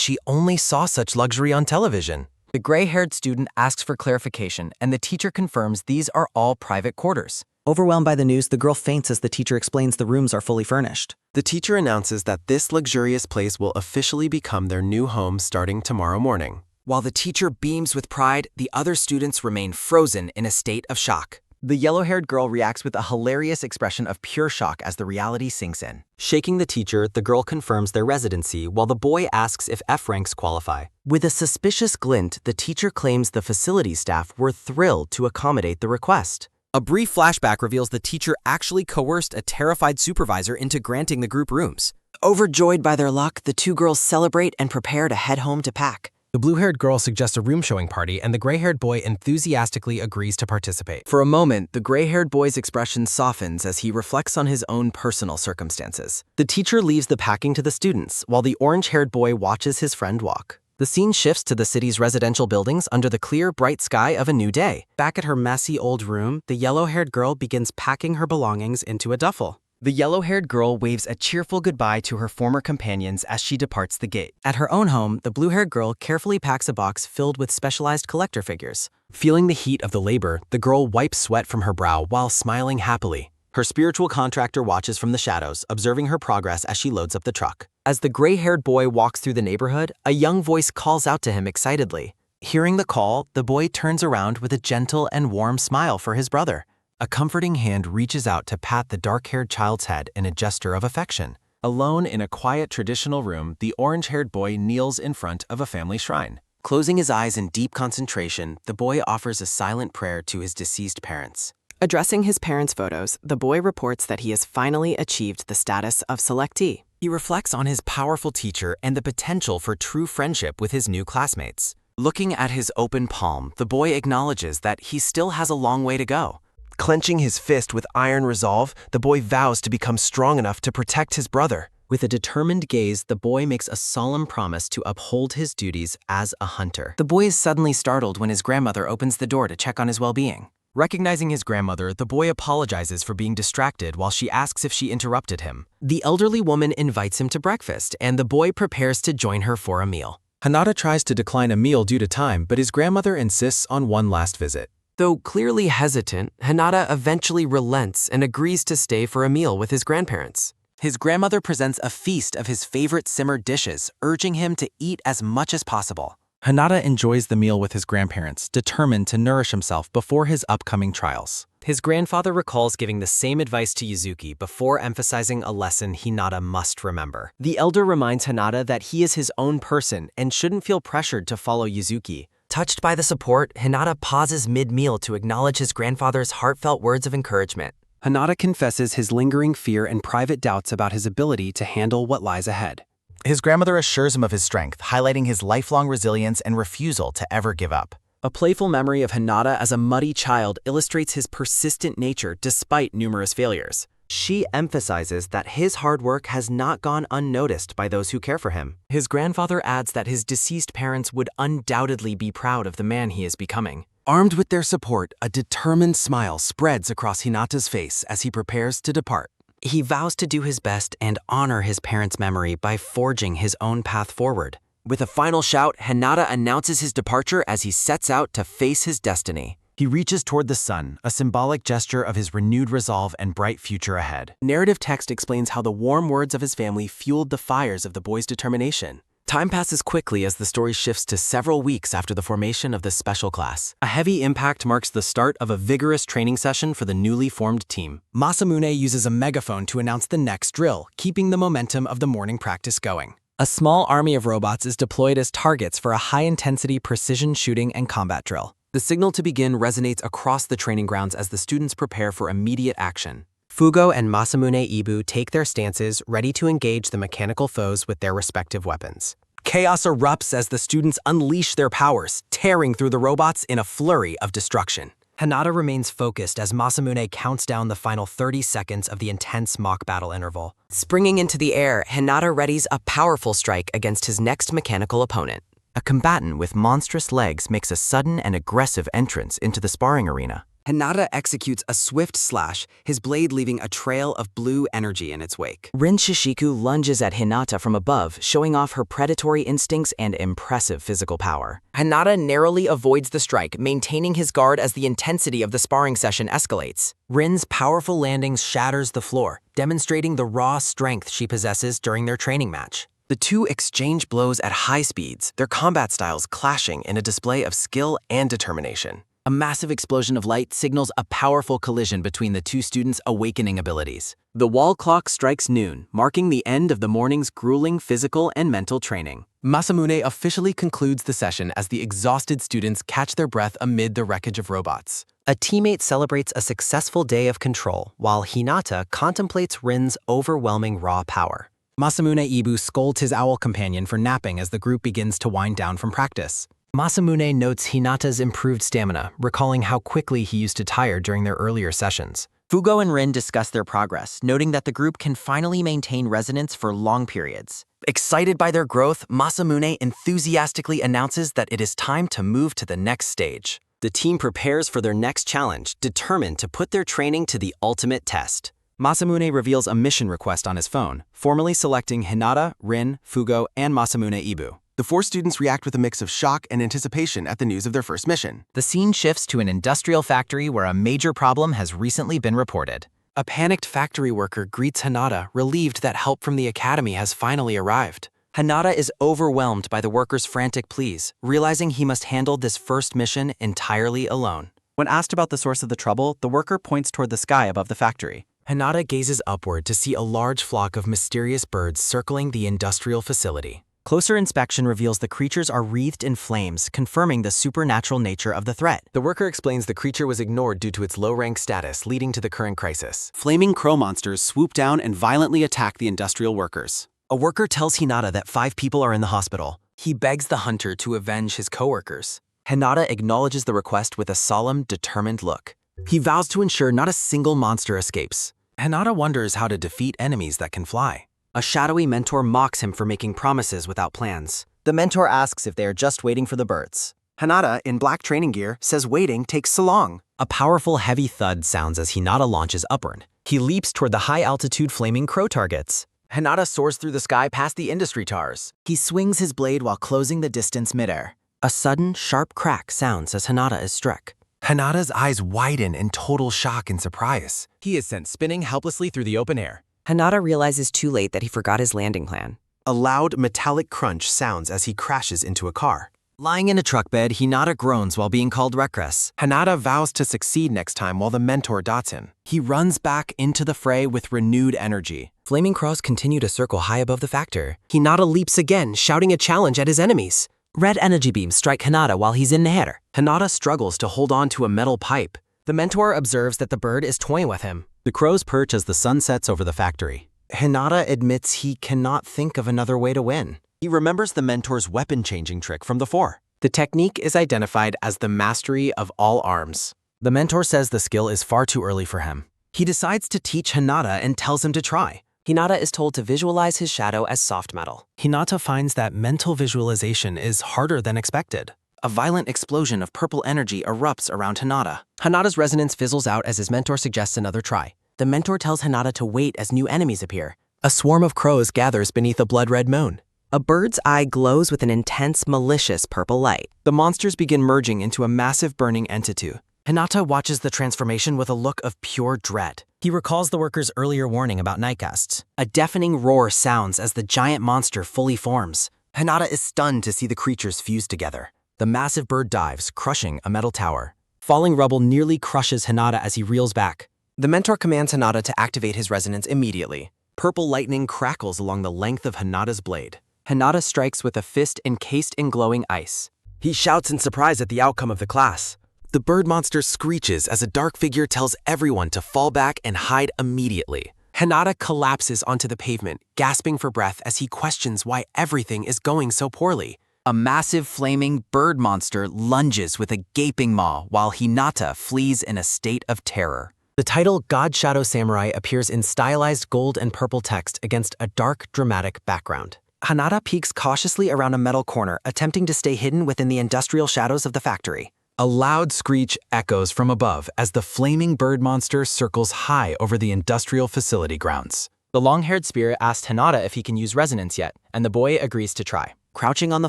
she only saw such luxury on television. The gray-haired student asks for clarification, and the teacher confirms these are all private quarters. Overwhelmed by the news, the girl faints as the teacher explains the rooms are fully furnished. The teacher announces that this luxurious place will officially become their new home starting tomorrow morning. While the teacher beams with pride, the other students remain frozen in a state of shock. The yellow-haired girl reacts with a hilarious expression of pure shock as the reality sinks in. Shaking the teacher, the girl confirms their residency while the boy asks if F ranks qualify. With a suspicious glint, the teacher claims the facility staff were thrilled to accommodate the request. A brief flashback reveals the teacher actually coerced a terrified supervisor into granting the group rooms. Overjoyed by their luck, the two girls celebrate and prepare to head home to pack. The blue-haired girl suggests a room-showing party, and the gray-haired boy enthusiastically agrees to participate. For a moment, the gray-haired boy's expression softens as he reflects on his own personal circumstances. The teacher leaves the packing to the students, while the orange-haired boy watches his friend walk. The scene shifts to the city's residential buildings under the clear, bright sky of a new day. Back at her messy old room, the yellow-haired girl begins packing her belongings into a duffel. The yellow-haired girl waves a cheerful goodbye to her former companions as she departs the gate. At her own home, the blue-haired girl carefully packs a box filled with specialized collector figures. Feeling the heat of the labor, the girl wipes sweat from her brow while smiling happily. Her spiritual contractor watches from the shadows, observing her progress as she loads up the truck. As the gray-haired boy walks through the neighborhood, a young voice calls out to him excitedly. Hearing the call, the boy turns around with a gentle and warm smile for his brother. A comforting hand reaches out to pat the dark-haired child's head in a gesture of affection. Alone in a quiet traditional room, the orange-haired boy kneels in front of a family shrine. Closing his eyes in deep concentration, the boy offers a silent prayer to his deceased parents. Addressing his parents' photos, the boy reports that he has finally achieved the status of selectee. He reflects on his powerful teacher and the potential for true friendship with his new classmates. Looking at his open palm, the boy acknowledges that he still has a long way to go. Clenching his fist with iron resolve, the boy vows to become strong enough to protect his brother. With a determined gaze, the boy makes a solemn promise to uphold his duties as a hunter. The boy is suddenly startled when his grandmother opens the door to check on his well-being. Recognizing his grandmother, the boy apologizes for being distracted while she asks if she interrupted him. The elderly woman invites him to breakfast, and the boy prepares to join her for a meal. Hinata tries to decline a meal due to time, but his grandmother insists on one last visit. Though clearly hesitant, Hinata eventually relents and agrees to stay for a meal with his grandparents. His grandmother presents a feast of his favorite simmered dishes, urging him to eat as much as possible. Hinata enjoys the meal with his grandparents, determined to nourish himself before his upcoming trials. His grandfather recalls giving the same advice to Yuzuki before emphasizing a lesson Hinata must remember. The elder reminds Hinata that he is his own person and shouldn't feel pressured to follow Yuzuki. Touched by the support, Hinata pauses mid-meal to acknowledge his grandfather's heartfelt words of encouragement. Hinata confesses his lingering fear and private doubts about his ability to handle what lies ahead. His grandmother assures him of his strength, highlighting his lifelong resilience and refusal to ever give up. A playful memory of Hinata as a muddy child illustrates his persistent nature despite numerous failures. She emphasizes that his hard work has not gone unnoticed by those who care for him. His grandfather adds that his deceased parents would undoubtedly be proud of the man he is becoming. Armed with their support, a determined smile spreads across Hinata's face as he prepares to depart. He vows to do his best and honor his parents' memory by forging his own path forward. With a final shout, Hinata announces his departure as he sets out to face his destiny. He reaches toward the sun, a symbolic gesture of his renewed resolve and bright future ahead. Narrative text explains how the warm words of his family fueled the fires of the boy's determination. Time passes quickly as the story shifts to several weeks after the formation of the special class. A heavy impact marks the start of a vigorous training session for the newly formed team. Masamune uses a megaphone to announce the next drill, keeping the momentum of the morning practice going. A small army of robots is deployed as targets for a high-intensity precision shooting and combat drill. The signal to begin resonates across the training grounds as the students prepare for immediate action. Fugo and Masamune Ibu take their stances, ready to engage the mechanical foes with their respective weapons. Chaos erupts as the students unleash their powers, tearing through the robots in a flurry of destruction. Hinata remains focused as Masamune counts down the final 30 seconds of the intense mock battle interval. Springing into the air, Hinata readies a powerful strike against his next mechanical opponent. A combatant with monstrous legs makes a sudden and aggressive entrance into the sparring arena. Hinata executes a swift slash, his blade leaving a trail of blue energy in its wake. Rin Shishiku lunges at Hinata from above, showing off her predatory instincts and impressive physical power. Hinata narrowly avoids the strike, maintaining his guard as the intensity of the sparring session escalates. Rin's powerful landing shatters the floor, demonstrating the raw strength she possesses during their training match. The two exchange blows at high speeds, their combat styles clashing in a display of skill and determination. A massive explosion of light signals a powerful collision between the two students' awakening abilities. The wall clock strikes noon, marking the end of the morning's grueling physical and mental training. Masamune officially concludes the session as the exhausted students catch their breath amid the wreckage of robots. A teammate celebrates a successful day of control, while Hinata contemplates Rin's overwhelming raw power. Masamune Ibu scolds his owl companion for napping as the group begins to wind down from practice. Masamune notes Hinata's improved stamina, recalling how quickly he used to tire during their earlier sessions. Fugo and Rin discuss their progress, noting that the group can finally maintain resonance for long periods. Excited by their growth, Masamune enthusiastically announces that it is time to move to the next stage. The team prepares for their next challenge, determined to put their training to the ultimate test. Masamune reveals a mission request on his phone, formally selecting Hinata, Rin, Fugo, and Masamune Ibu. The four students react with a mix of shock and anticipation at the news of their first mission. The scene shifts to an industrial factory where a major problem has recently been reported. A panicked factory worker greets Hinata, relieved that help from the academy has finally arrived. Hinata is overwhelmed by the worker's frantic pleas, realizing he must handle this first mission entirely alone. When asked about the source of the trouble, the worker points toward the sky above the factory. Hinata gazes upward to see a large flock of mysterious birds circling the industrial facility. Closer inspection reveals the creatures are wreathed in flames, confirming the supernatural nature of the threat. The worker explains the creature was ignored due to its low-rank status, leading to the current crisis. Flaming crow monsters swoop down and violently attack the industrial workers. A worker tells Hinata that 5 people are in the hospital. He begs the hunter to avenge his coworkers. Hinata acknowledges the request with a solemn, determined look. He vows to ensure not a single monster escapes. Hinata wonders how to defeat enemies that can fly. A shadowy mentor mocks him for making promises without plans. The mentor asks if they are just waiting for the birds. Hinata, in black training gear, says waiting takes so long. A powerful heavy thud sounds as Hinata launches upward. He leaps toward the high-altitude flaming crow targets. Hinata soars through the sky past the industry towers. He swings his blade while closing the distance midair. A sudden, sharp crack sounds as Hinata is struck. Hinata's eyes widen in total shock and surprise. He is sent spinning helplessly through the open air. Hinata realizes too late that he forgot his landing plan. A loud metallic crunch sounds as he crashes into a car. Lying in a truck bed, Hinata groans while being called reckless. Hinata vows to succeed next time while the mentor dots him. He runs back into the fray with renewed energy. Flaming crows continue to circle high above the factor. Hinata leaps again, shouting a challenge at his enemies. Red energy beams strike Hinata while he's in the air. Hinata struggles to hold on to a metal pipe. The mentor observes that the bird is toying with him. The crows perch as the sun sets over the factory. Hinata admits he cannot think of another way to win. He remembers the mentor's weapon-changing trick from the 4. The technique is identified as the mastery of all arms. The mentor says the skill is far too early for him. He decides to teach Hinata and tells him to try. Hinata is told to visualize his shadow as soft metal. Hinata finds that mental visualization is harder than expected. A violent explosion of purple energy erupts around Hinata. Hinata's resonance fizzles out as his mentor suggests another try. The mentor tells Hinata to wait as new enemies appear. A swarm of crows gathers beneath a blood-red moon. A bird's eye glows with an intense, malicious purple light. The monsters begin merging into a massive burning entity. Hinata watches the transformation with a look of pure dread. He recalls the worker's earlier warning about nightcasts. A deafening roar sounds as the giant monster fully forms. Hinata is stunned to see the creatures fuse together. The massive bird dives, crushing a metal tower. Falling rubble nearly crushes Hinata as he reels back. The mentor commands Hinata to activate his resonance immediately. Purple lightning crackles along the length of Hinata's blade. Hinata strikes with a fist encased in glowing ice. He shouts in surprise at the outcome of the class. The bird monster screeches as a dark figure tells everyone to fall back and hide immediately. Hinata collapses onto the pavement, gasping for breath as he questions why everything is going so poorly. A massive flaming bird monster lunges with a gaping maw while Hinata flees in a state of terror. The title God Shadow Samurai appears in stylized gold and purple text against a dark, dramatic background. Hinata peeks cautiously around a metal corner, attempting to stay hidden within the industrial shadows of the factory. A loud screech echoes from above as the flaming bird monster circles high over the industrial facility grounds. The long-haired spirit asks Hinata if he can use resonance yet, and the boy agrees to try. Crouching on the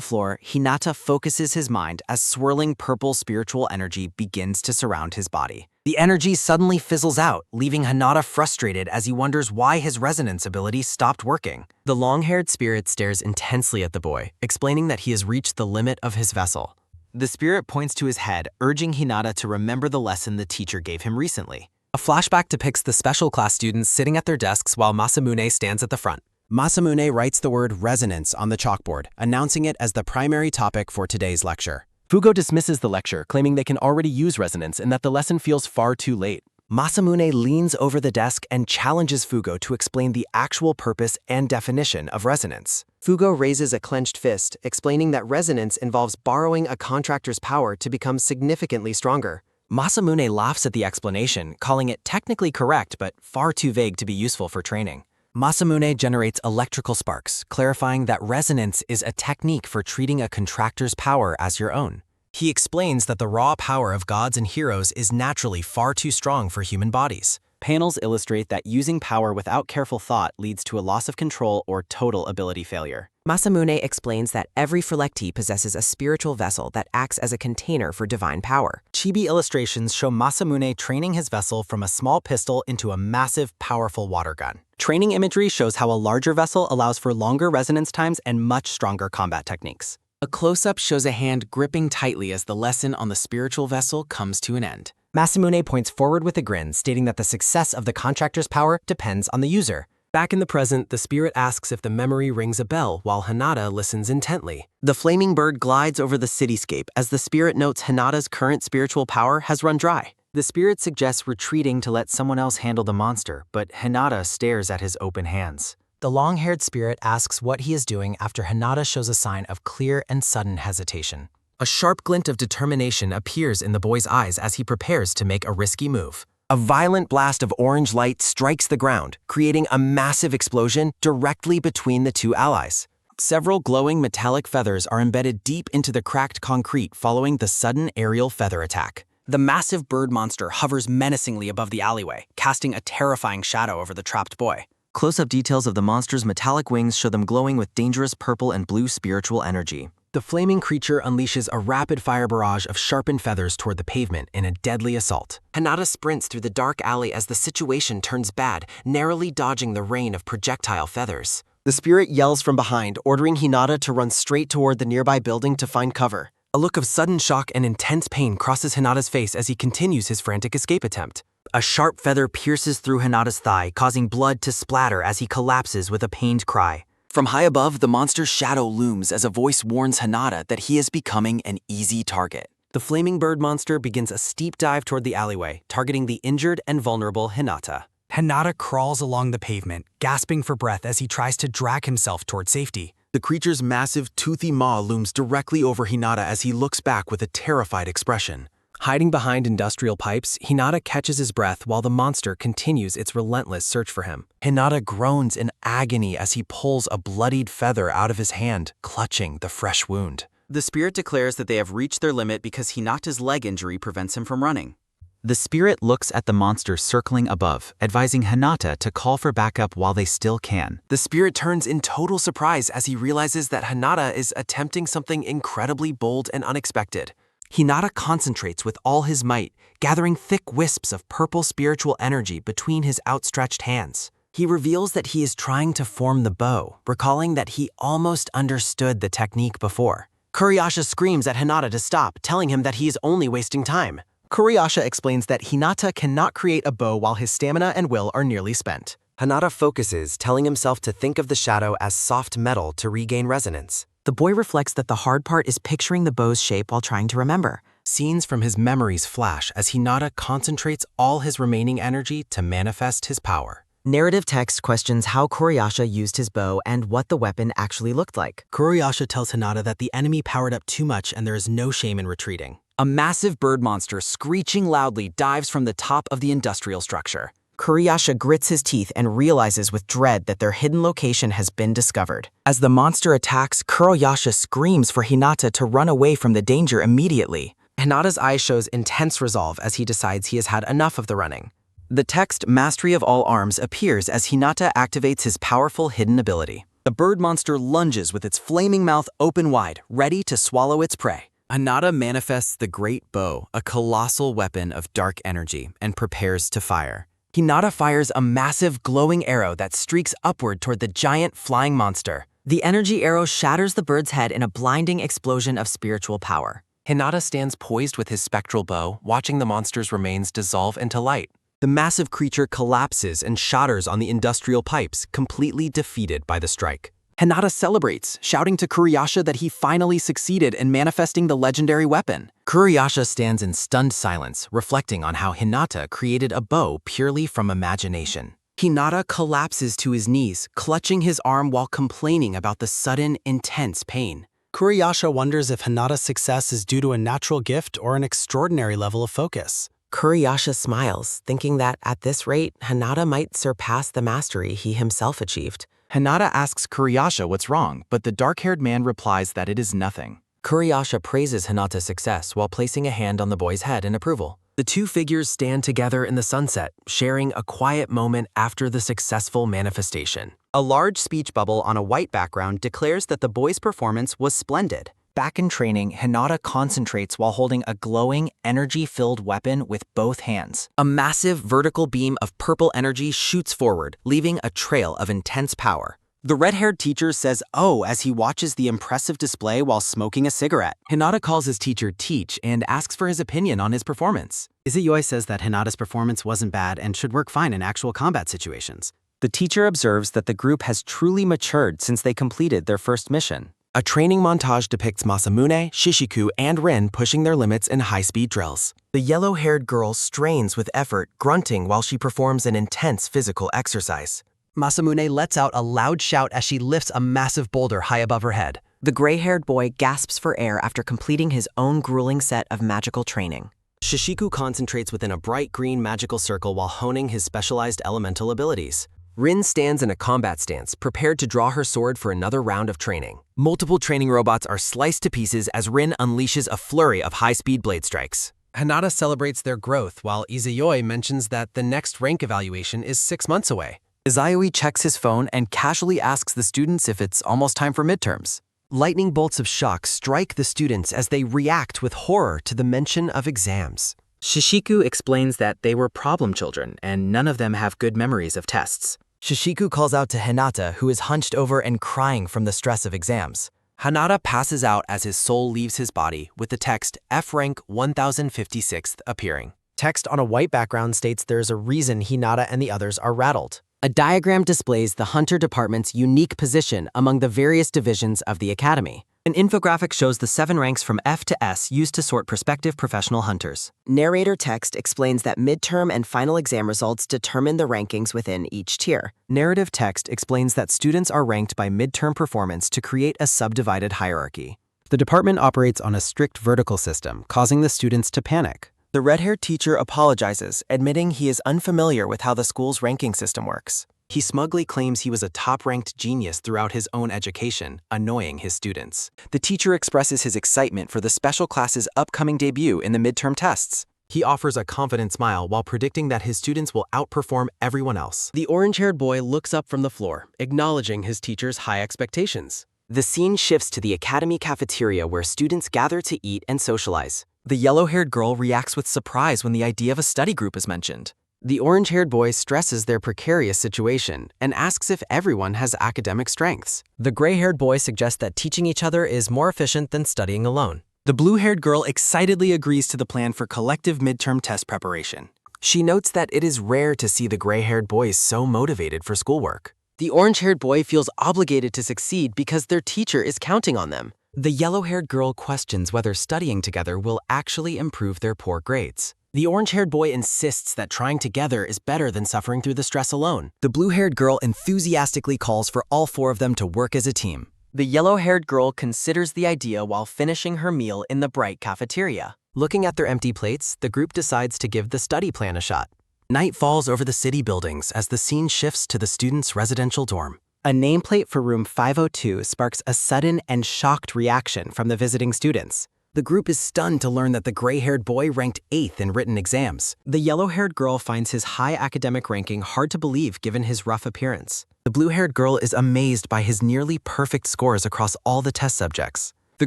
floor, Hinata focuses his mind as swirling purple spiritual energy begins to surround his body. The energy suddenly fizzles out, leaving Hinata frustrated as he wonders why his resonance ability stopped working. The long-haired spirit stares intensely at the boy, explaining that he has reached the limit of his vessel. The spirit points to his head, urging Hinata to remember the lesson the teacher gave him recently. A flashback depicts the special class students sitting at their desks while Masamune stands at the front. Masamune writes the word resonance on the chalkboard, announcing it as the primary topic for today's lecture. Fugo dismisses the lecture, claiming they can already use resonance and that the lesson feels far too late. Masamune leans over the desk and challenges Fugo to explain the actual purpose and definition of resonance. Fugo raises a clenched fist, explaining that resonance involves borrowing a contractor's power to become significantly stronger. Masamune laughs at the explanation, calling it technically correct but far too vague to be useful for training. Masamune generates electrical sparks, clarifying that resonance is a technique for treating a contractor's power as your own. He explains that the raw power of gods and heroes is naturally far too strong for human bodies. Panels illustrate that using power without careful thought leads to a loss of control or total ability failure. Masamune explains that every Selectee possesses a spiritual vessel that acts as a container for divine power. Chibi illustrations show Masamune training his vessel from a small pistol into a massive, powerful water gun. Training imagery shows how a larger vessel allows for longer resonance times and much stronger combat techniques. A close-up shows a hand gripping tightly as the lesson on the spiritual vessel comes to an end. Masamune points forward with a grin, stating that the success of the contractor's power depends on the user. Back in the present, the spirit asks if the memory rings a bell while Hinata listens intently. The flaming bird glides over the cityscape as the spirit notes Hinata's current spiritual power has run dry. The spirit suggests retreating to let someone else handle the monster, but Hinata stares at his open hands. The long-haired spirit asks what he is doing after Hinata shows a sign of clear and sudden hesitation. A sharp glint of determination appears in the boy's eyes as he prepares to make a risky move. A violent blast of orange light strikes the ground, creating a massive explosion directly between the two allies. Several glowing metallic feathers are embedded deep into the cracked concrete following the sudden aerial feather attack. The massive bird monster hovers menacingly above the alleyway, casting a terrifying shadow over the trapped boy. Close-up details of the monster's metallic wings show them glowing with dangerous purple and blue spiritual energy. The flaming creature unleashes a rapid-fire barrage of sharpened feathers toward the pavement in a deadly assault. Hinata sprints through the dark alley as the situation turns bad, narrowly dodging the rain of projectile feathers. The spirit yells from behind, ordering Hinata to run straight toward the nearby building to find cover. A look of sudden shock and intense pain crosses Hinata's face as he continues his frantic escape attempt. A sharp feather pierces through Hinata's thigh, causing blood to splatter as he collapses with a pained cry. From high above, the monster's shadow looms as a voice warns Hinata that he is becoming an easy target. The flaming bird monster begins a steep dive toward the alleyway, targeting the injured and vulnerable Hinata. Hinata crawls along the pavement, gasping for breath as he tries to drag himself toward safety. The creature's massive, toothy maw looms directly over Hinata as he looks back with a terrified expression. Hiding behind industrial pipes, Hinata catches his breath while the monster continues its relentless search for him. Hinata groans in agony as he pulls a bloodied feather out of his hand, clutching the fresh wound. The spirit declares that they have reached their limit because Hinata's leg injury prevents him from running. The spirit looks at the monster circling above, advising Hinata to call for backup while they still can. The spirit turns in total surprise as he realizes that Hinata is attempting something incredibly bold and unexpected. Hinata concentrates with all his might, gathering thick wisps of purple spiritual energy between his outstretched hands. He reveals that he is trying to form the bow, recalling that he almost understood the technique before. Kuriyasha screams at Hinata to stop, telling him that he is only wasting time. Kuriyasha explains that Hinata cannot create a bow while his stamina and will are nearly spent. Hinata focuses, telling himself to think of the shadow as soft metal to regain resonance. The boy reflects that the hard part is picturing the bow's shape while trying to remember. Scenes from his memories flash as Hinata concentrates all his remaining energy to manifest his power. Narrative text questions how Kuriyasha used his bow and what the weapon actually looked like. Kuriyasha tells Hinata that the enemy powered up too much and there is no shame in retreating. A massive bird monster screeching loudly dives from the top of the industrial structure. Kuriyasha grits his teeth and realizes with dread that their hidden location has been discovered. As the monster attacks, Kuriyasha screams for Hinata to run away from the danger immediately. Hinata's eyes shows intense resolve as he decides he has had enough of the running. The text Mastery of All Arms appears as Hinata activates his powerful hidden ability. The bird monster lunges with its flaming mouth open wide, ready to swallow its prey. Hinata manifests the Great Bow, a colossal weapon of dark energy, and prepares to fire. Hinata fires a massive glowing arrow that streaks upward toward the giant flying monster. The energy arrow shatters the bird's head in a blinding explosion of spiritual power. Hinata stands poised with his spectral bow, watching the monster's remains dissolve into light. The massive creature collapses and shatters on the industrial pipes, completely defeated by the strike. Hinata celebrates, shouting to Kuriyasha that he finally succeeded in manifesting the legendary weapon. Kuriyasha stands in stunned silence, reflecting on how Hinata created a bow purely from imagination. Hinata collapses to his knees, clutching his arm while complaining about the sudden, intense pain. Kuriyasha wonders if Hinata's success is due to a natural gift or an extraordinary level of focus. Kuriyasha smiles, thinking that at this rate, Hinata might surpass the mastery he himself achieved. Hinata asks Kuriyasha what's wrong, but the dark-haired man replies that it is nothing. Kuriyasha praises Hinata's success while placing a hand on the boy's head in approval. The two figures stand together in the sunset, sharing a quiet moment after the successful manifestation. A large speech bubble on a white background declares that the boy's performance was splendid. Back in training, Hinata concentrates while holding a glowing, energy-filled weapon with both hands. A massive vertical beam of purple energy shoots forward, leaving a trail of intense power. The red-haired teacher says "oh" as he watches the impressive display while smoking a cigarette. Hinata calls his teacher Teach and asks for his opinion on his performance. Izuyoi says that Hinata's performance wasn't bad and should work fine in actual combat situations. The teacher observes that the group has truly matured since they completed their first mission. A training montage depicts Masamune, Shishiku, and Rin pushing their limits in high-speed drills. The yellow-haired girl strains with effort, grunting while she performs an intense physical exercise. Masamune lets out a loud shout as she lifts a massive boulder high above her head. The gray-haired boy gasps for air after completing his own grueling set of magical training. Shishiku concentrates within a bright green magical circle while honing his specialized elemental abilities. Rin stands in a combat stance, prepared to draw her sword for another round of training. Multiple training robots are sliced to pieces as Rin unleashes a flurry of high-speed blade strikes. Hinata celebrates their growth, while Izuyoi mentions that the next rank evaluation is 6 months away. Izuyoi checks his phone and casually asks the students if it's almost time for midterms. Lightning bolts of shock strike the students as they react with horror to the mention of exams. Shishiku explains that they were problem children and none of them have good memories of tests. Shishiku calls out to Hinata, who is hunched over and crying from the stress of exams. Hinata passes out as his soul leaves his body, with the text F rank 1056th appearing. Text on a white background states there is a reason Hinata and the others are rattled. A diagram displays the Hunter Department's unique position among the various divisions of the Academy. An infographic shows the 7 ranks from F to S used to sort prospective professional hunters. Narrator text explains that midterm and final exam results determine the rankings within each tier. Narrative text explains that students are ranked by midterm performance to create a subdivided hierarchy. The department operates on a strict vertical system, causing the students to panic. The red-haired teacher apologizes, admitting he is unfamiliar with how the school's ranking system works. He smugly claims he was a top-ranked genius throughout his own education, annoying his students. The teacher expresses his excitement for the special class's upcoming debut in the midterm tests. He offers a confident smile while predicting that his students will outperform everyone else. The orange-haired boy looks up from the floor, acknowledging his teacher's high expectations. The scene shifts to the academy cafeteria where students gather to eat and socialize. The yellow-haired girl reacts with surprise when the idea of a study group is mentioned. The orange-haired boy stresses their precarious situation and asks if everyone has academic strengths. The gray-haired boy suggests that teaching each other is more efficient than studying alone. The blue-haired girl excitedly agrees to the plan for collective midterm test preparation. She notes that it is rare to see the gray-haired boys so motivated for schoolwork. The orange-haired boy feels obligated to succeed because their teacher is counting on them. The yellow-haired girl questions whether studying together will actually improve their poor grades. The orange-haired boy insists that trying together is better than suffering through the stress alone. The blue-haired girl enthusiastically calls for all 4 of them to work as a team. The yellow-haired girl considers the idea while finishing her meal in the bright cafeteria. Looking at their empty plates, the group decides to give the study plan a shot. Night falls over the city buildings as the scene shifts to the students' residential dorm. A nameplate for room 502 sparks a sudden and shocked reaction from the visiting students. The group is stunned to learn that the gray-haired boy ranked 8th in written exams. The yellow-haired girl finds his high academic ranking hard to believe given his rough appearance. The blue-haired girl is amazed by his nearly perfect scores across all the test subjects. The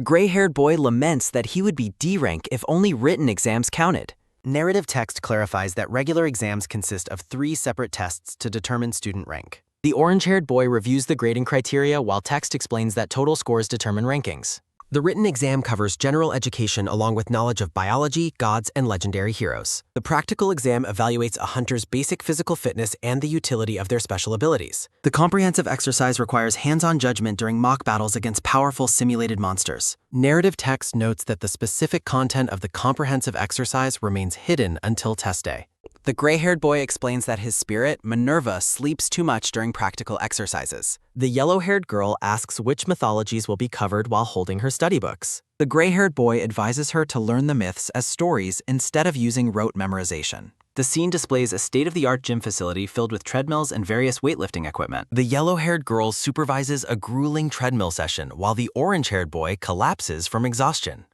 gray-haired boy laments that he would be D rank if only written exams counted. Narrative text clarifies that regular exams consist of 3 separate tests to determine student rank. The orange-haired boy reviews the grading criteria while text explains that total scores determine rankings. The written exam covers general education along with knowledge of biology, gods, and legendary heroes. The practical exam evaluates a hunter's basic physical fitness and the utility of their special abilities. The comprehensive exercise requires hands-on judgment during mock battles against powerful simulated monsters. Narrative text notes that the specific content of the comprehensive exercise remains hidden until test day. The gray-haired boy explains that his spirit, Minerva, sleeps too much during practical exercises. The yellow-haired girl asks which mythologies will be covered while holding her study books. The gray-haired boy advises her to learn the myths as stories instead of using rote memorization. The scene displays a state-of-the-art gym facility filled with treadmills and various weightlifting equipment. The yellow-haired girl supervises a grueling treadmill session while the orange-haired boy collapses from exhaustion.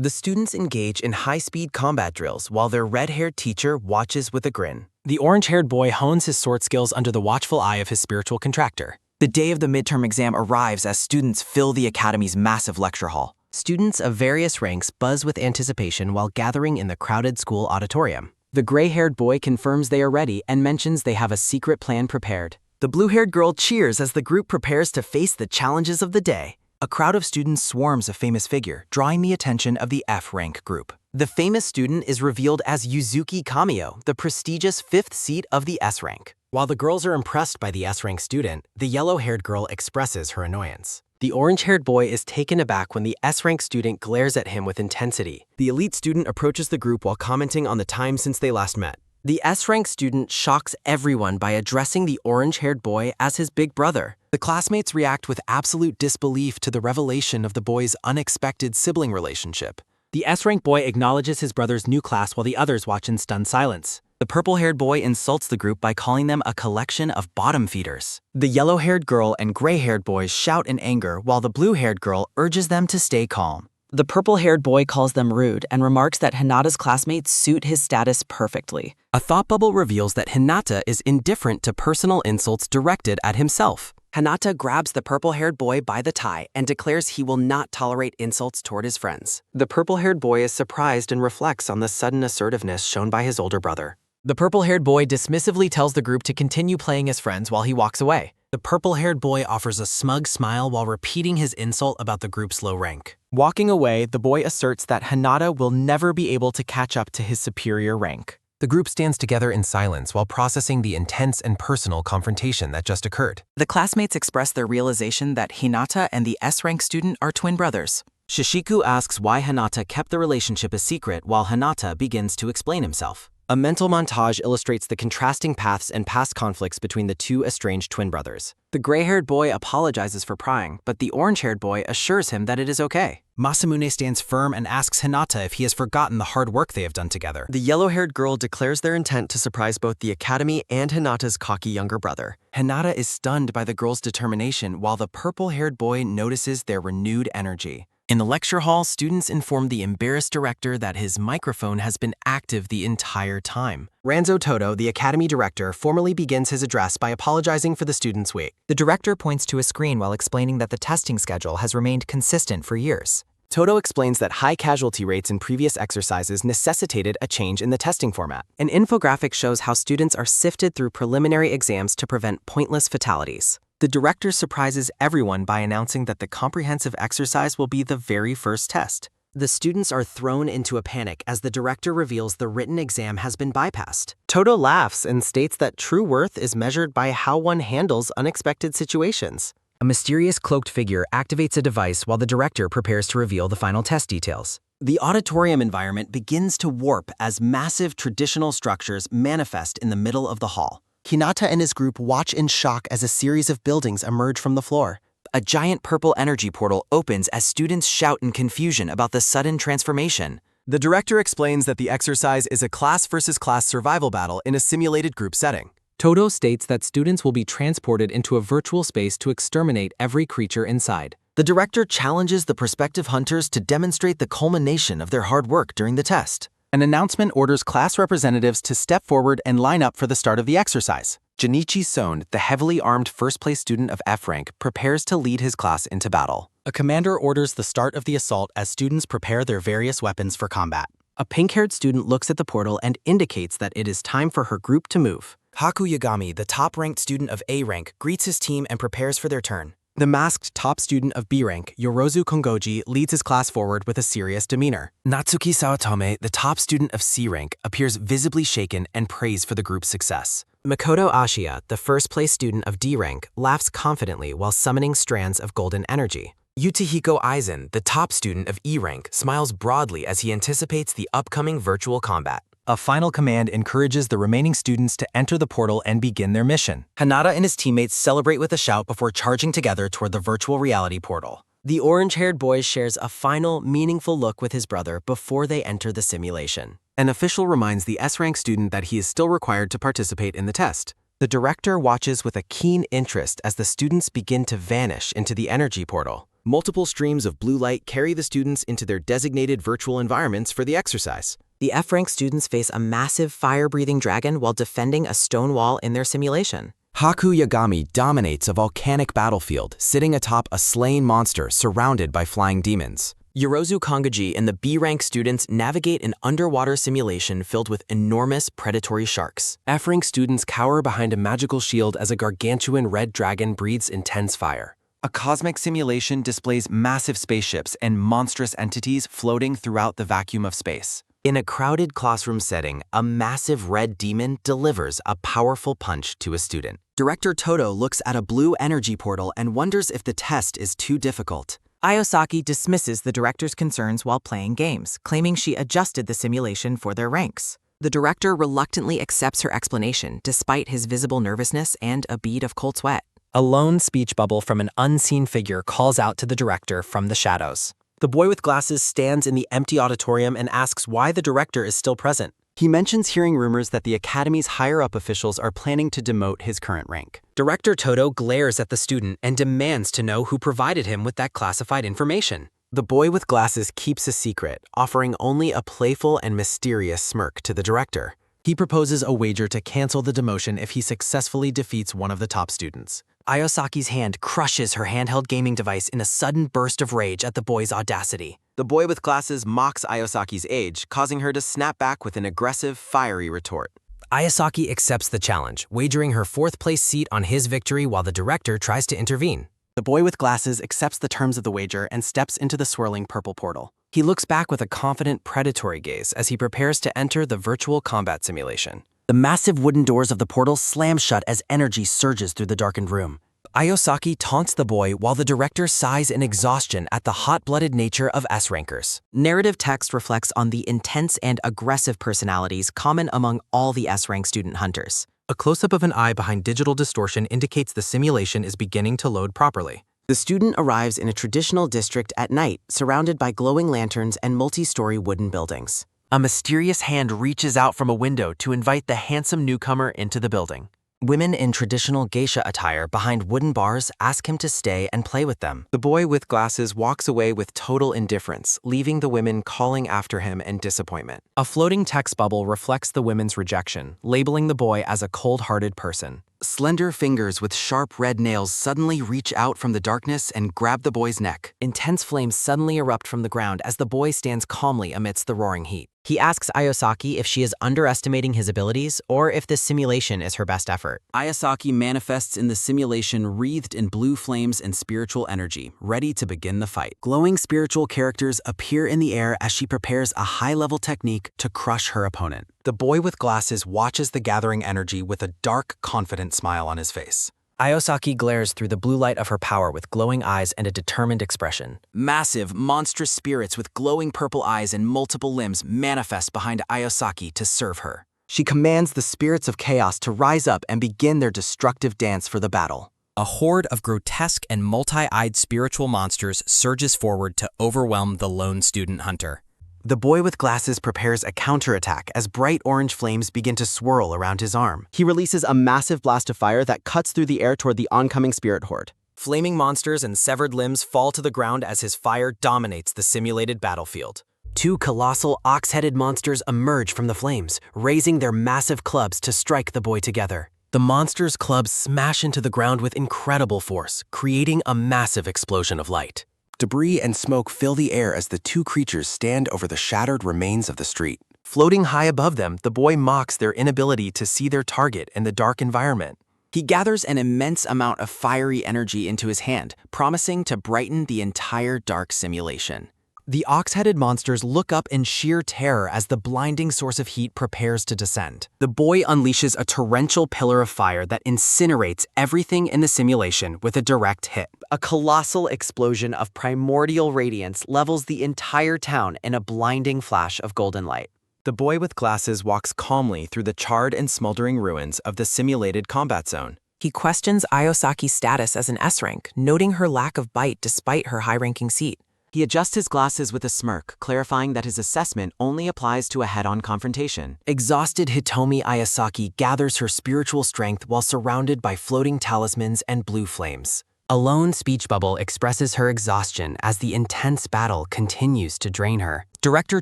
The students engage in high-speed combat drills while their red-haired teacher watches with a grin. The orange-haired boy hones his sword skills under the watchful eye of his spiritual contractor. The day of the midterm exam arrives as students fill the academy's massive lecture hall. Students of various ranks buzz with anticipation while gathering in the crowded school auditorium. The gray-haired boy confirms they are ready and mentions they have a secret plan prepared. The blue-haired girl cheers as the group prepares to face the challenges of the day. A crowd of students swarms a famous figure, drawing the attention of the F-rank group. The famous student is revealed as Yuzuki Kamiyo, the prestigious 5th seat of the S-rank. While the girls are impressed by the S-rank student, the yellow-haired girl expresses her annoyance. The orange-haired boy is taken aback when the S-rank student glares at him with intensity. The elite student approaches the group while commenting on the time since they last met. The S-rank student shocks everyone by addressing the orange-haired boy as his big brother. The classmates react with absolute disbelief to the revelation of the boy's unexpected sibling relationship. The S-rank boy acknowledges his brother's new class while the others watch in stunned silence. The purple-haired boy insults the group by calling them a collection of bottom feeders. The yellow-haired girl and gray-haired boy shout in anger while the blue-haired girl urges them to stay calm. The purple-haired boy calls them rude and remarks that Hinata's classmates suit his status perfectly. A thought bubble reveals that Hinata is indifferent to personal insults directed at himself. Hinata grabs the purple-haired boy by the tie and declares he will not tolerate insults toward his friends. The purple-haired boy is surprised and reflects on the sudden assertiveness shown by his older brother. The purple-haired boy dismissively tells the group to continue playing as friends while he walks away. The purple-haired boy offers a smug smile while repeating his insult about the group's low rank. Walking away, the boy asserts that Hinata will never be able to catch up to his superior rank. The group stands together in silence while processing the intense and personal confrontation that just occurred. The classmates express their realization that Hinata and the S-rank student are twin brothers. Shishiku asks why Hinata kept the relationship a secret while Hinata begins to explain himself. A mental montage illustrates the contrasting paths and past conflicts between the two estranged twin brothers. The gray-haired boy apologizes for prying, but the orange-haired boy assures him that it is okay. Masamune stands firm and asks Hinata if he has forgotten the hard work they have done together. The yellow-haired girl declares their intent to surprise both the academy and Hinata's cocky younger brother. Hinata is stunned by the girl's determination while the purple-haired boy notices their renewed energy. In the lecture hall, students inform the embarrassed director that his microphone has been active the entire time. Ranzo Todo, the academy director, formally begins his address by apologizing for the students' wait. The director points to a screen while explaining that the testing schedule has remained consistent for years. Todo explains that high casualty rates in previous exercises necessitated a change in the testing format. An infographic shows how students are sifted through preliminary exams to prevent pointless fatalities. The director surprises everyone by announcing that the comprehensive exercise will be the very first test. The students are thrown into a panic as the director reveals the written exam has been bypassed. Todo laughs and states that true worth is measured by how one handles unexpected situations. A mysterious cloaked figure activates a device while the director prepares to reveal the final test details. The auditorium environment begins to warp as massive traditional structures manifest in the middle of the hall. Hinata and his group watch in shock as a series of buildings emerge from the floor. A giant purple energy portal opens as students shout in confusion about the sudden transformation. The director explains that the exercise is a class versus class survival battle in a simulated group setting. Todo states that students will be transported into a virtual space to exterminate every creature inside. The director challenges the prospective hunters to demonstrate the culmination of their hard work during the test. An announcement orders class representatives to step forward and line up for the start of the exercise. Junichi Son, the heavily armed first-place student of F rank, prepares to lead his class into battle. A commander orders the start of the assault as students prepare their various weapons for combat. A pink-haired student looks at the portal and indicates that it is time for her group to move. Haku Yagami, the top-ranked student of A rank, greets his team and prepares for their turn. The masked top student of B rank, Yorozu Kongoji, leads his class forward with a serious demeanor. Natsuki Sawatome, the top student of C rank, appears visibly shaken and prays for the group's success. Makoto Ashiya, the first-place student of D rank, laughs confidently while summoning strands of golden energy. Yutihiko Aizen, the top student of E rank, smiles broadly as he anticipates the upcoming virtual combat. A final command encourages the remaining students to enter the portal and begin their mission. Hanada and his teammates celebrate with a shout before charging together toward the virtual reality portal. The orange-haired boy shares a final, meaningful look with his brother before they enter the simulation. An official reminds the S-rank student that he is still required to participate in the test. The director watches with a keen interest as the students begin to vanish into the energy portal. Multiple streams of blue light carry the students into their designated virtual environments for the exercise. The F-rank students face a massive fire-breathing dragon while defending a stone wall in their simulation. Haku Yagami dominates a volcanic battlefield, sitting atop a slain monster surrounded by flying demons. Yorozu Kongoji and the B-rank students navigate an underwater simulation filled with enormous predatory sharks. F-rank students cower behind a magical shield as a gargantuan red dragon breathes intense fire. A cosmic simulation displays massive spaceships and monstrous entities floating throughout the vacuum of space. In a crowded classroom setting, a massive red demon delivers a powerful punch to a student. Director Todo looks at a blue energy portal and wonders if the test is too difficult. Ayosaki dismisses the director's concerns while playing games, claiming she adjusted the simulation for their ranks. The director reluctantly accepts her explanation, despite his visible nervousness and a bead of cold sweat. A lone speech bubble from an unseen figure calls out to the director from the shadows. The boy with glasses stands in the empty auditorium and asks why the director is still present. He mentions hearing rumors that the Academy's higher-up officials are planning to demote his current rank. Director Todo glares at the student and demands to know who provided him with that classified information. The boy with glasses keeps a secret, offering only a playful and mysterious smirk to the director. He proposes a wager to cancel the demotion if he successfully defeats one of the top students. Ayosaki's hand crushes her handheld gaming device in a sudden burst of rage at the boy's audacity. The boy with glasses mocks Ayosaki's age, causing her to snap back with an aggressive, fiery retort. Ayosaki accepts the challenge, wagering her fourth-place seat on his victory while the director tries to intervene. The boy with glasses accepts the terms of the wager and steps into the swirling purple portal. He looks back with a confident, predatory gaze as he prepares to enter the virtual combat simulation. The massive wooden doors of the portal slam shut as energy surges through the darkened room. Ayosaki taunts the boy while the director sighs in exhaustion at the hot-blooded nature of S-rankers. Narrative text reflects on the intense and aggressive personalities common among all the S-rank student hunters. A close-up of an eye behind digital distortion indicates the simulation is beginning to load properly. The student arrives in a traditional district at night, surrounded by glowing lanterns and multi-story wooden buildings. A mysterious hand reaches out from a window to invite the handsome newcomer into the building. Women in traditional geisha attire behind wooden bars ask him to stay and play with them. The boy with glasses walks away with total indifference, leaving the women calling after him in disappointment. A floating text bubble reflects the women's rejection, labeling the boy as a cold-hearted person. Slender fingers with sharp red nails suddenly reach out from the darkness and grab the boy's neck. Intense flames suddenly erupt from the ground as the boy stands calmly amidst the roaring heat. He asks Ayosaki if she is underestimating his abilities or if this simulation is her best effort. Ayosaki manifests in the simulation wreathed in blue flames and spiritual energy, ready to begin the fight. Glowing spiritual characters appear in the air as she prepares a high-level technique to crush her opponent. The boy with glasses watches the gathering energy with a dark, confident smile on his face. Ayosaki glares through the blue light of her power with glowing eyes and a determined expression. Massive, monstrous spirits with glowing purple eyes and multiple limbs manifest behind Ayosaki to serve her. She commands the spirits of chaos to rise up and begin their destructive dance for the battle. A horde of grotesque and multi-eyed spiritual monsters surges forward to overwhelm the lone student hunter. The boy with glasses prepares a counterattack as bright orange flames begin to swirl around his arm. He releases a massive blast of fire that cuts through the air toward the oncoming spirit horde. Flaming monsters and severed limbs fall to the ground as his fire dominates the simulated battlefield. Two colossal ox-headed monsters emerge from the flames, raising their massive clubs to strike the boy together. The monsters' clubs smash into the ground with incredible force, creating a massive explosion of light. Debris and smoke fill the air as the two creatures stand over the shattered remains of the street. Floating high above them, the boy mocks their inability to see their target in the dark environment. He gathers an immense amount of fiery energy into his hand, promising to brighten the entire dark simulation. The ox-headed monsters look up in sheer terror as the blinding source of heat prepares to descend. The boy unleashes a torrential pillar of fire that incinerates everything in the simulation with a direct hit. A colossal explosion of primordial radiance levels the entire town in a blinding flash of golden light. The boy with glasses walks calmly through the charred and smoldering ruins of the simulated combat zone. He questions Ayosaki's status as an S rank, noting her lack of bite despite her high-ranking seat. He adjusts his glasses with a smirk, clarifying that his assessment only applies to a head-on confrontation. Exhausted Hitomi Ayasaki gathers her spiritual strength while surrounded by floating talismans and blue flames. A lone speech bubble expresses her exhaustion as the intense battle continues to drain her. Director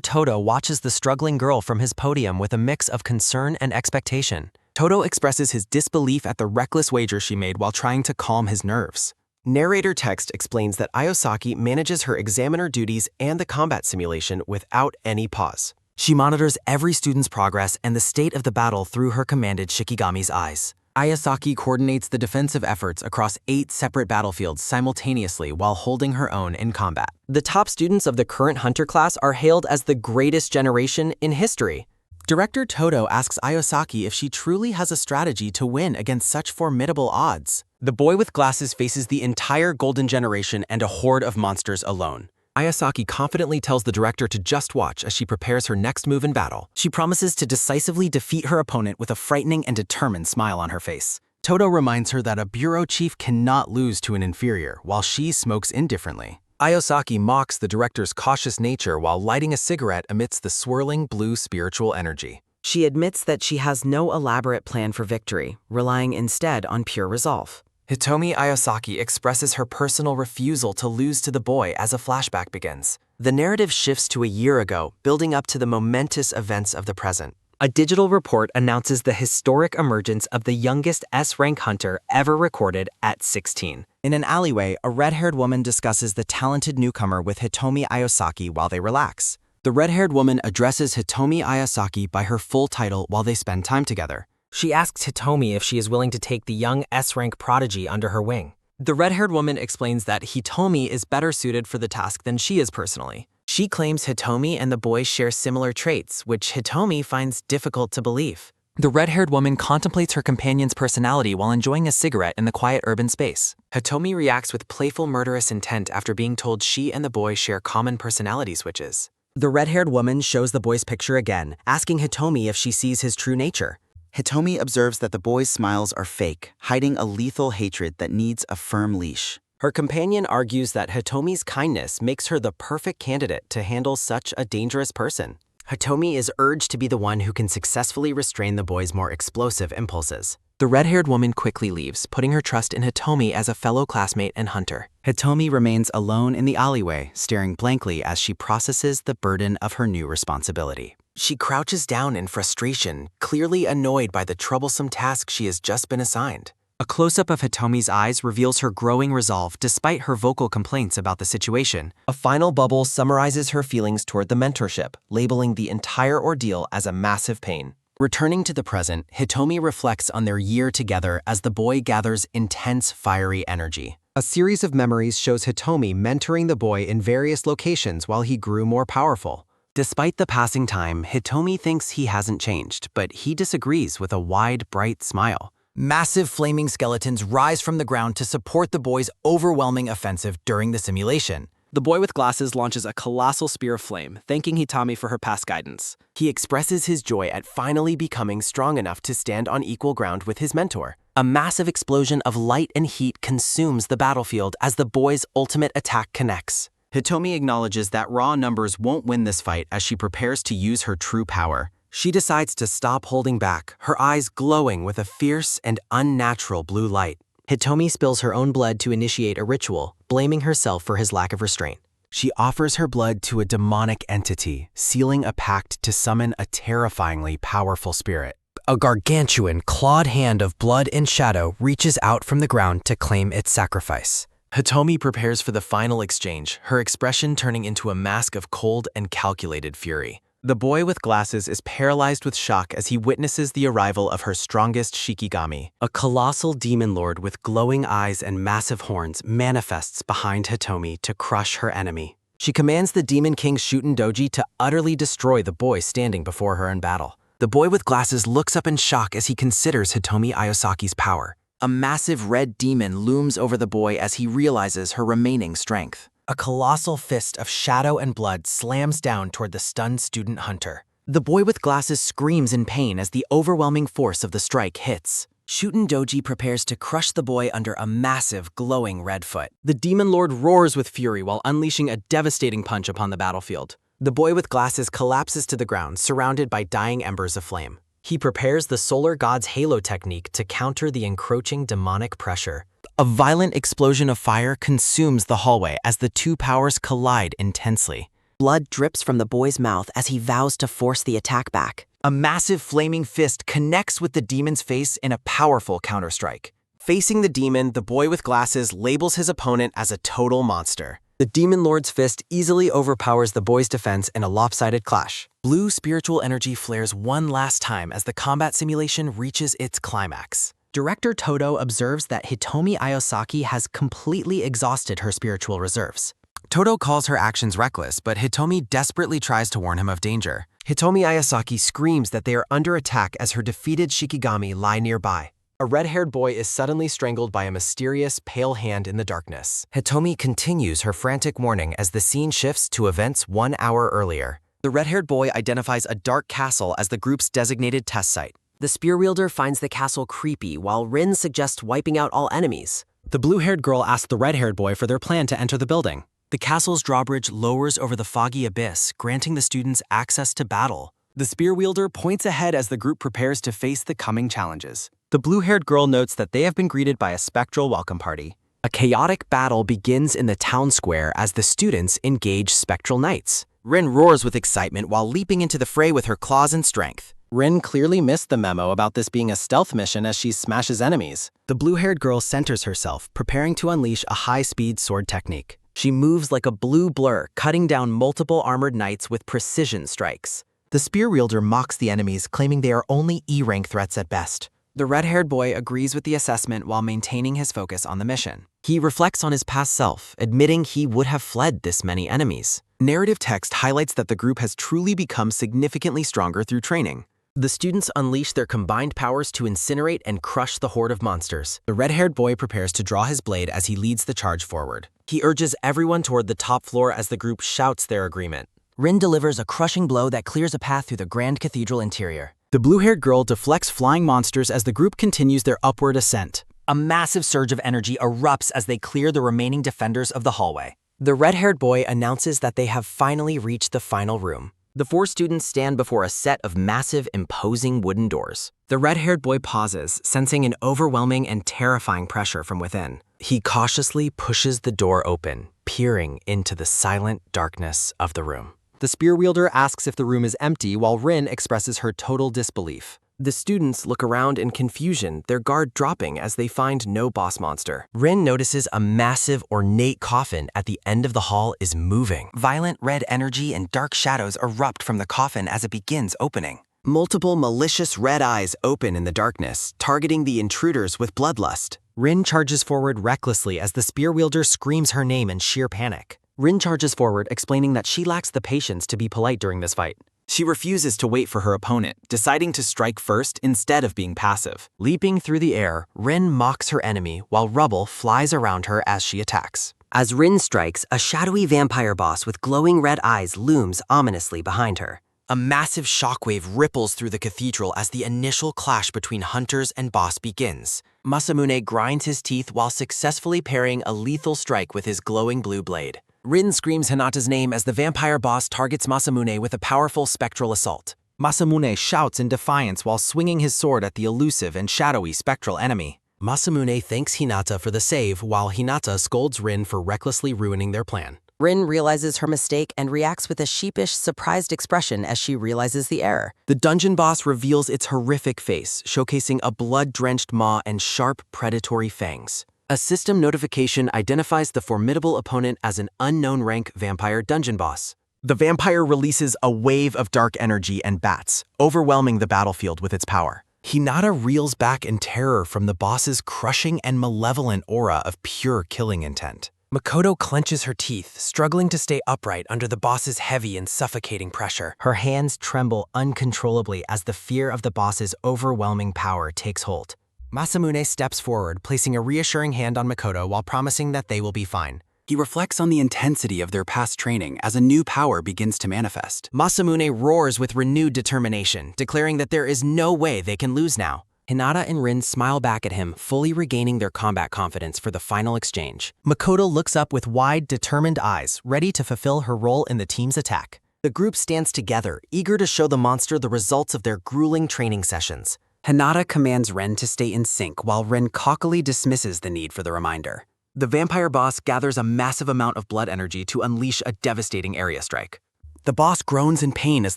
Todo watches the struggling girl from his podium with a mix of concern and expectation. Todo expresses his disbelief at the reckless wager she made while trying to calm his nerves. Narrator text explains that Ayosaki manages her examiner duties and the combat simulation without any pause. She monitors every student's progress and the state of the battle through her commanded Shikigami's eyes. Ayasaki coordinates the defensive efforts across 8 separate battlefields simultaneously while holding her own in combat. The top students of the current Hunter class are hailed as the greatest generation in history. Director Todo asks Ayosaki if she truly has a strategy to win against such formidable odds. The boy with glasses faces the entire golden generation and a horde of monsters alone. Ayasaki confidently tells the director to just watch as she prepares her next move in battle. She promises to decisively defeat her opponent with a frightening and determined smile on her face. Todo reminds her that a bureau chief cannot lose to an inferior, while she smokes indifferently. Ayosaki mocks the director's cautious nature while lighting a cigarette amidst the swirling blue spiritual energy. She admits that she has no elaborate plan for victory, relying instead on pure resolve. Hitomi Ayasaki expresses her personal refusal to lose to the boy as a flashback begins. The narrative shifts to a year ago, building up to the momentous events of the present. A digital report announces the historic emergence of the youngest S-rank hunter ever recorded at 16. In an alleyway, a red-haired woman discusses the talented newcomer with Hitomi Ayasaki while they relax. The red-haired woman addresses Hitomi Ayasaki by her full title while they spend time together. She asks Hitomi if she is willing to take the young S-rank prodigy under her wing. The red-haired woman explains that Hitomi is better suited for the task than she is personally. She claims Hitomi and the boy share similar traits, which Hitomi finds difficult to believe. The red-haired woman contemplates her companion's personality while enjoying a cigarette in the quiet urban space. Hitomi reacts with playful murderous intent after being told she and the boy share common personality switches. The red-haired woman shows the boy's picture again, asking Hitomi if she sees his true nature. Hitomi observes that the boy's smiles are fake, hiding a lethal hatred that needs a firm leash. Her companion argues that Hitomi's kindness makes her the perfect candidate to handle such a dangerous person. Hitomi is urged to be the one who can successfully restrain the boy's more explosive impulses. The red-haired woman quickly leaves, putting her trust in Hitomi as a fellow classmate and hunter. Hitomi remains alone in the alleyway, staring blankly as she processes the burden of her new responsibility. She crouches down in frustration, clearly annoyed by the troublesome task she has just been assigned. A close-up of Hitomi's eyes reveals her growing resolve despite her vocal complaints about the situation. A final bubble summarizes her feelings toward the mentorship, labeling the entire ordeal as a massive pain. Returning to the present, Hitomi reflects on their year together as the boy gathers intense fiery energy. A series of memories shows Hitomi mentoring the boy in various locations while he grew more powerful. Despite the passing time, Hitomi thinks he hasn't changed, but he disagrees with a wide, bright smile. Massive flaming skeletons rise from the ground to support the boy's overwhelming offensive during the simulation. The boy with glasses launches a colossal spear of flame, thanking Hitami for her past guidance. He expresses his joy at finally becoming strong enough to stand on equal ground with his mentor. A massive explosion of light and heat consumes the battlefield as the boy's ultimate attack connects. Hitomi acknowledges that raw numbers won't win this fight as she prepares to use her true power. She decides to stop holding back, her eyes glowing with a fierce and unnatural blue light. Hitomi spills her own blood to initiate a ritual, blaming herself for his lack of restraint. She offers her blood to a demonic entity, sealing a pact to summon a terrifyingly powerful spirit. A gargantuan, clawed hand of blood and shadow reaches out from the ground to claim its sacrifice. Hitomi prepares for the final exchange, her expression turning into a mask of cold and calculated fury. The boy with glasses is paralyzed with shock as he witnesses the arrival of her strongest Shikigami. A colossal demon lord with glowing eyes and massive horns manifests behind Hitomi to crush her enemy. She commands the Demon King Shutendoji to utterly destroy the boy standing before her in battle. The boy with glasses looks up in shock as he considers Hitomi Ayosaki's power. A massive red demon looms over the boy as he realizes her remaining strength. A colossal fist of shadow and blood slams down toward the stunned student hunter. The boy with glasses screams in pain as the overwhelming force of the strike hits. Shutendoji prepares to crush the boy under a massive, glowing red foot. The demon lord roars with fury while unleashing a devastating punch upon the battlefield. The boy with glasses collapses to the ground, surrounded by dying embers of flame. He prepares the solar god's halo technique to counter the encroaching demonic pressure. A violent explosion of fire consumes the hallway as the two powers collide intensely. Blood drips from the boy's mouth as he vows to force the attack back. A massive flaming fist connects with the demon's face in a powerful counterstrike. Facing the demon, the boy with glasses labels his opponent as a total monster. The demon lord's fist easily overpowers the boy's defense in a lopsided clash. Blue spiritual energy flares one last time as the combat simulation reaches its climax. Director Todo observes that Hitomi Ayosaki has completely exhausted her spiritual reserves. Todo calls her actions reckless, but Hitomi desperately tries to warn him of danger. Hitomi Ayosaki screams that they are under attack as her defeated Shikigami lie nearby. A red-haired boy is suddenly strangled by a mysterious, pale hand in the darkness. Hitomi continues her frantic warning as the scene shifts to events 1 hour earlier. The red-haired boy identifies a dark castle as the group's designated test site. The spear wielder finds the castle creepy, while Rin suggests wiping out all enemies. The blue-haired girl asks the red-haired boy for their plan to enter the building. The castle's drawbridge lowers over the foggy abyss, granting the students access to battle. The spear wielder points ahead as the group prepares to face the coming challenges. The blue-haired girl notes that they have been greeted by a spectral welcome party. A chaotic battle begins in the town square as the students engage spectral knights. Rin roars with excitement while leaping into the fray with her claws and strength. Rin clearly missed the memo about this being a stealth mission as she smashes enemies. The blue-haired girl centers herself, preparing to unleash a high-speed sword technique. She moves like a blue blur, cutting down multiple armored knights with precision strikes. The spear wielder mocks the enemies, claiming they are only E-rank threats at best. The red-haired boy agrees with the assessment while maintaining his focus on the mission. He reflects on his past self, admitting he would have fled this many enemies. Narrative text highlights that the group has truly become significantly stronger through training. The students unleash their combined powers to incinerate and crush the horde of monsters. The red-haired boy prepares to draw his blade as he leads the charge forward. He urges everyone toward the top floor as the group shouts their agreement. Rin delivers a crushing blow that clears a path through the grand cathedral interior. The blue-haired girl deflects flying monsters as the group continues their upward ascent. A massive surge of energy erupts as they clear the remaining defenders of the hallway. The red-haired boy announces that they have finally reached the final room. The four students stand before a set of massive, imposing wooden doors. The red-haired boy pauses, sensing an overwhelming and terrifying pressure from within. He cautiously pushes the door open, peering into the silent darkness of the room. The spear wielder asks if the room is empty while Rin expresses her total disbelief. The students look around in confusion, their guard dropping as they find no boss monster. Rin notices a massive, ornate coffin at the end of the hall is moving. Violent red energy and dark shadows erupt from the coffin as it begins opening. Multiple malicious red eyes open in the darkness, targeting the intruders with bloodlust. Rin charges forward recklessly as the spear wielder screams her name in sheer panic. Rin charges forward, explaining that she lacks the patience to be polite during this fight. She refuses to wait for her opponent, deciding to strike first instead of being passive. Leaping through the air, Rin mocks her enemy while rubble flies around her as she attacks. As Rin strikes, a shadowy vampire boss with glowing red eyes looms ominously behind her. A massive shockwave ripples through the cathedral as the initial clash between hunters and boss begins. Masamune grinds his teeth while successfully parrying a lethal strike with his glowing blue blade. Rin screams Hinata's name as the vampire boss targets Masamune with a powerful spectral assault. Masamune shouts in defiance while swinging his sword at the elusive and shadowy spectral enemy. Masamune thanks Hinata for the save, while Hinata scolds Rin for recklessly ruining their plan. Rin realizes her mistake and reacts with a sheepish, surprised expression as she realizes the error. The dungeon boss reveals its horrific face, showcasing a blood-drenched maw and sharp, predatory fangs. A system notification identifies the formidable opponent as an unknown rank vampire dungeon boss. The vampire releases a wave of dark energy and bats, overwhelming the battlefield with its power. Hinata reels back in terror from the boss's crushing and malevolent aura of pure killing intent. Makoto clenches her teeth, struggling to stay upright under the boss's heavy and suffocating pressure. Her hands tremble uncontrollably as the fear of the boss's overwhelming power takes hold. Masamune steps forward, placing a reassuring hand on Makoto while promising that they will be fine. He reflects on the intensity of their past training as a new power begins to manifest. Masamune roars with renewed determination, declaring that there is no way they can lose now. Hinata and Rin smile back at him, fully regaining their combat confidence for the final exchange. Makoto looks up with wide, determined eyes, ready to fulfill her role in the team's attack. The group stands together, eager to show the monster the results of their grueling training sessions. Hinata commands Ren to stay in sync while Ren cockily dismisses the need for the reminder. The vampire boss gathers a massive amount of blood energy to unleash a devastating area strike. The boss groans in pain as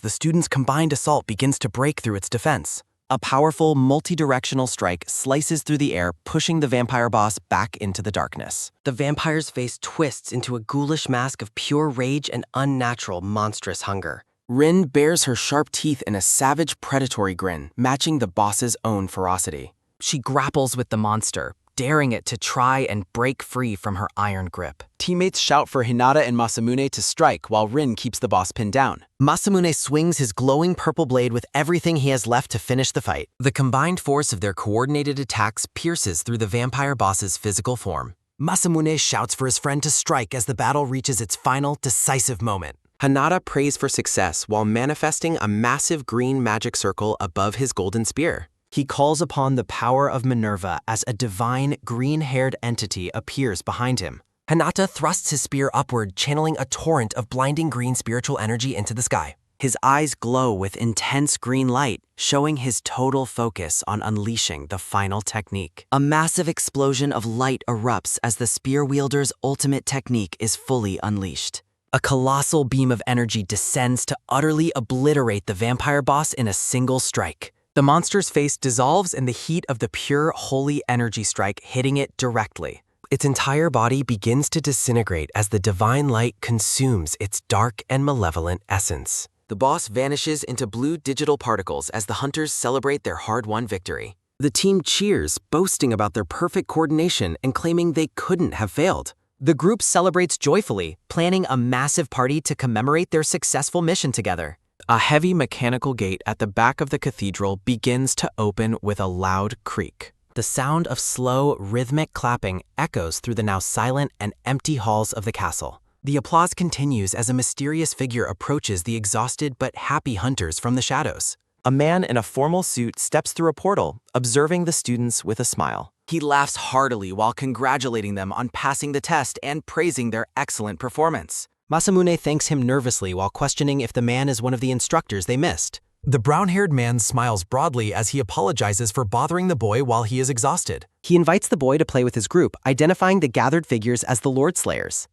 the students' combined assault begins to break through its defense. A powerful, multi-directional strike slices through the air, pushing the vampire boss back into the darkness. The vampire's face twists into a ghoulish mask of pure rage and unnatural, monstrous hunger. Rin bares her sharp teeth in a savage, predatory grin, matching the boss's own ferocity. She grapples with the monster, daring it to try and break free from her iron grip. Teammates shout for Hinata and Masamune to strike while Rin keeps the boss pinned down. Masamune swings his glowing purple blade with everything he has left to finish the fight. The combined force of their coordinated attacks pierces through the vampire boss's physical form. Masamune shouts for his friend to strike as the battle reaches its final, decisive moment. Hinata prays for success while manifesting a massive green magic circle above his golden spear. He calls upon the power of Minerva as a divine, green-haired entity appears behind him. Hinata thrusts his spear upward, channeling a torrent of blinding green spiritual energy into the sky. His eyes glow with intense green light, showing his total focus on unleashing the final technique. A massive explosion of light erupts as the spear wielder's ultimate technique is fully unleashed. A colossal beam of energy descends to utterly obliterate the vampire boss in a single strike. The monster's face dissolves in the heat of the pure, holy energy strike, hitting it directly. Its entire body begins to disintegrate as the divine light consumes its dark and malevolent essence. The boss vanishes into blue digital particles as the hunters celebrate their hard-won victory. The team cheers, boasting about their perfect coordination and claiming they couldn't have failed. The group celebrates joyfully, planning a massive party to commemorate their successful mission together. A heavy mechanical gate at the back of the cathedral begins to open with a loud creak. The sound of slow, rhythmic clapping echoes through the now silent and empty halls of the castle. The applause continues as a mysterious figure approaches the exhausted but happy hunters from the shadows. A man in a formal suit steps through a portal, observing the students with a smile. He laughs heartily while congratulating them on passing the test and praising their excellent performance. Masamune thanks him nervously while questioning if the man is one of the instructors they missed. The brown-haired man smiles broadly as he apologizes for bothering the boy while he is exhausted. He invites the boy to play with his group, identifying the gathered figures as the Lord Slayers.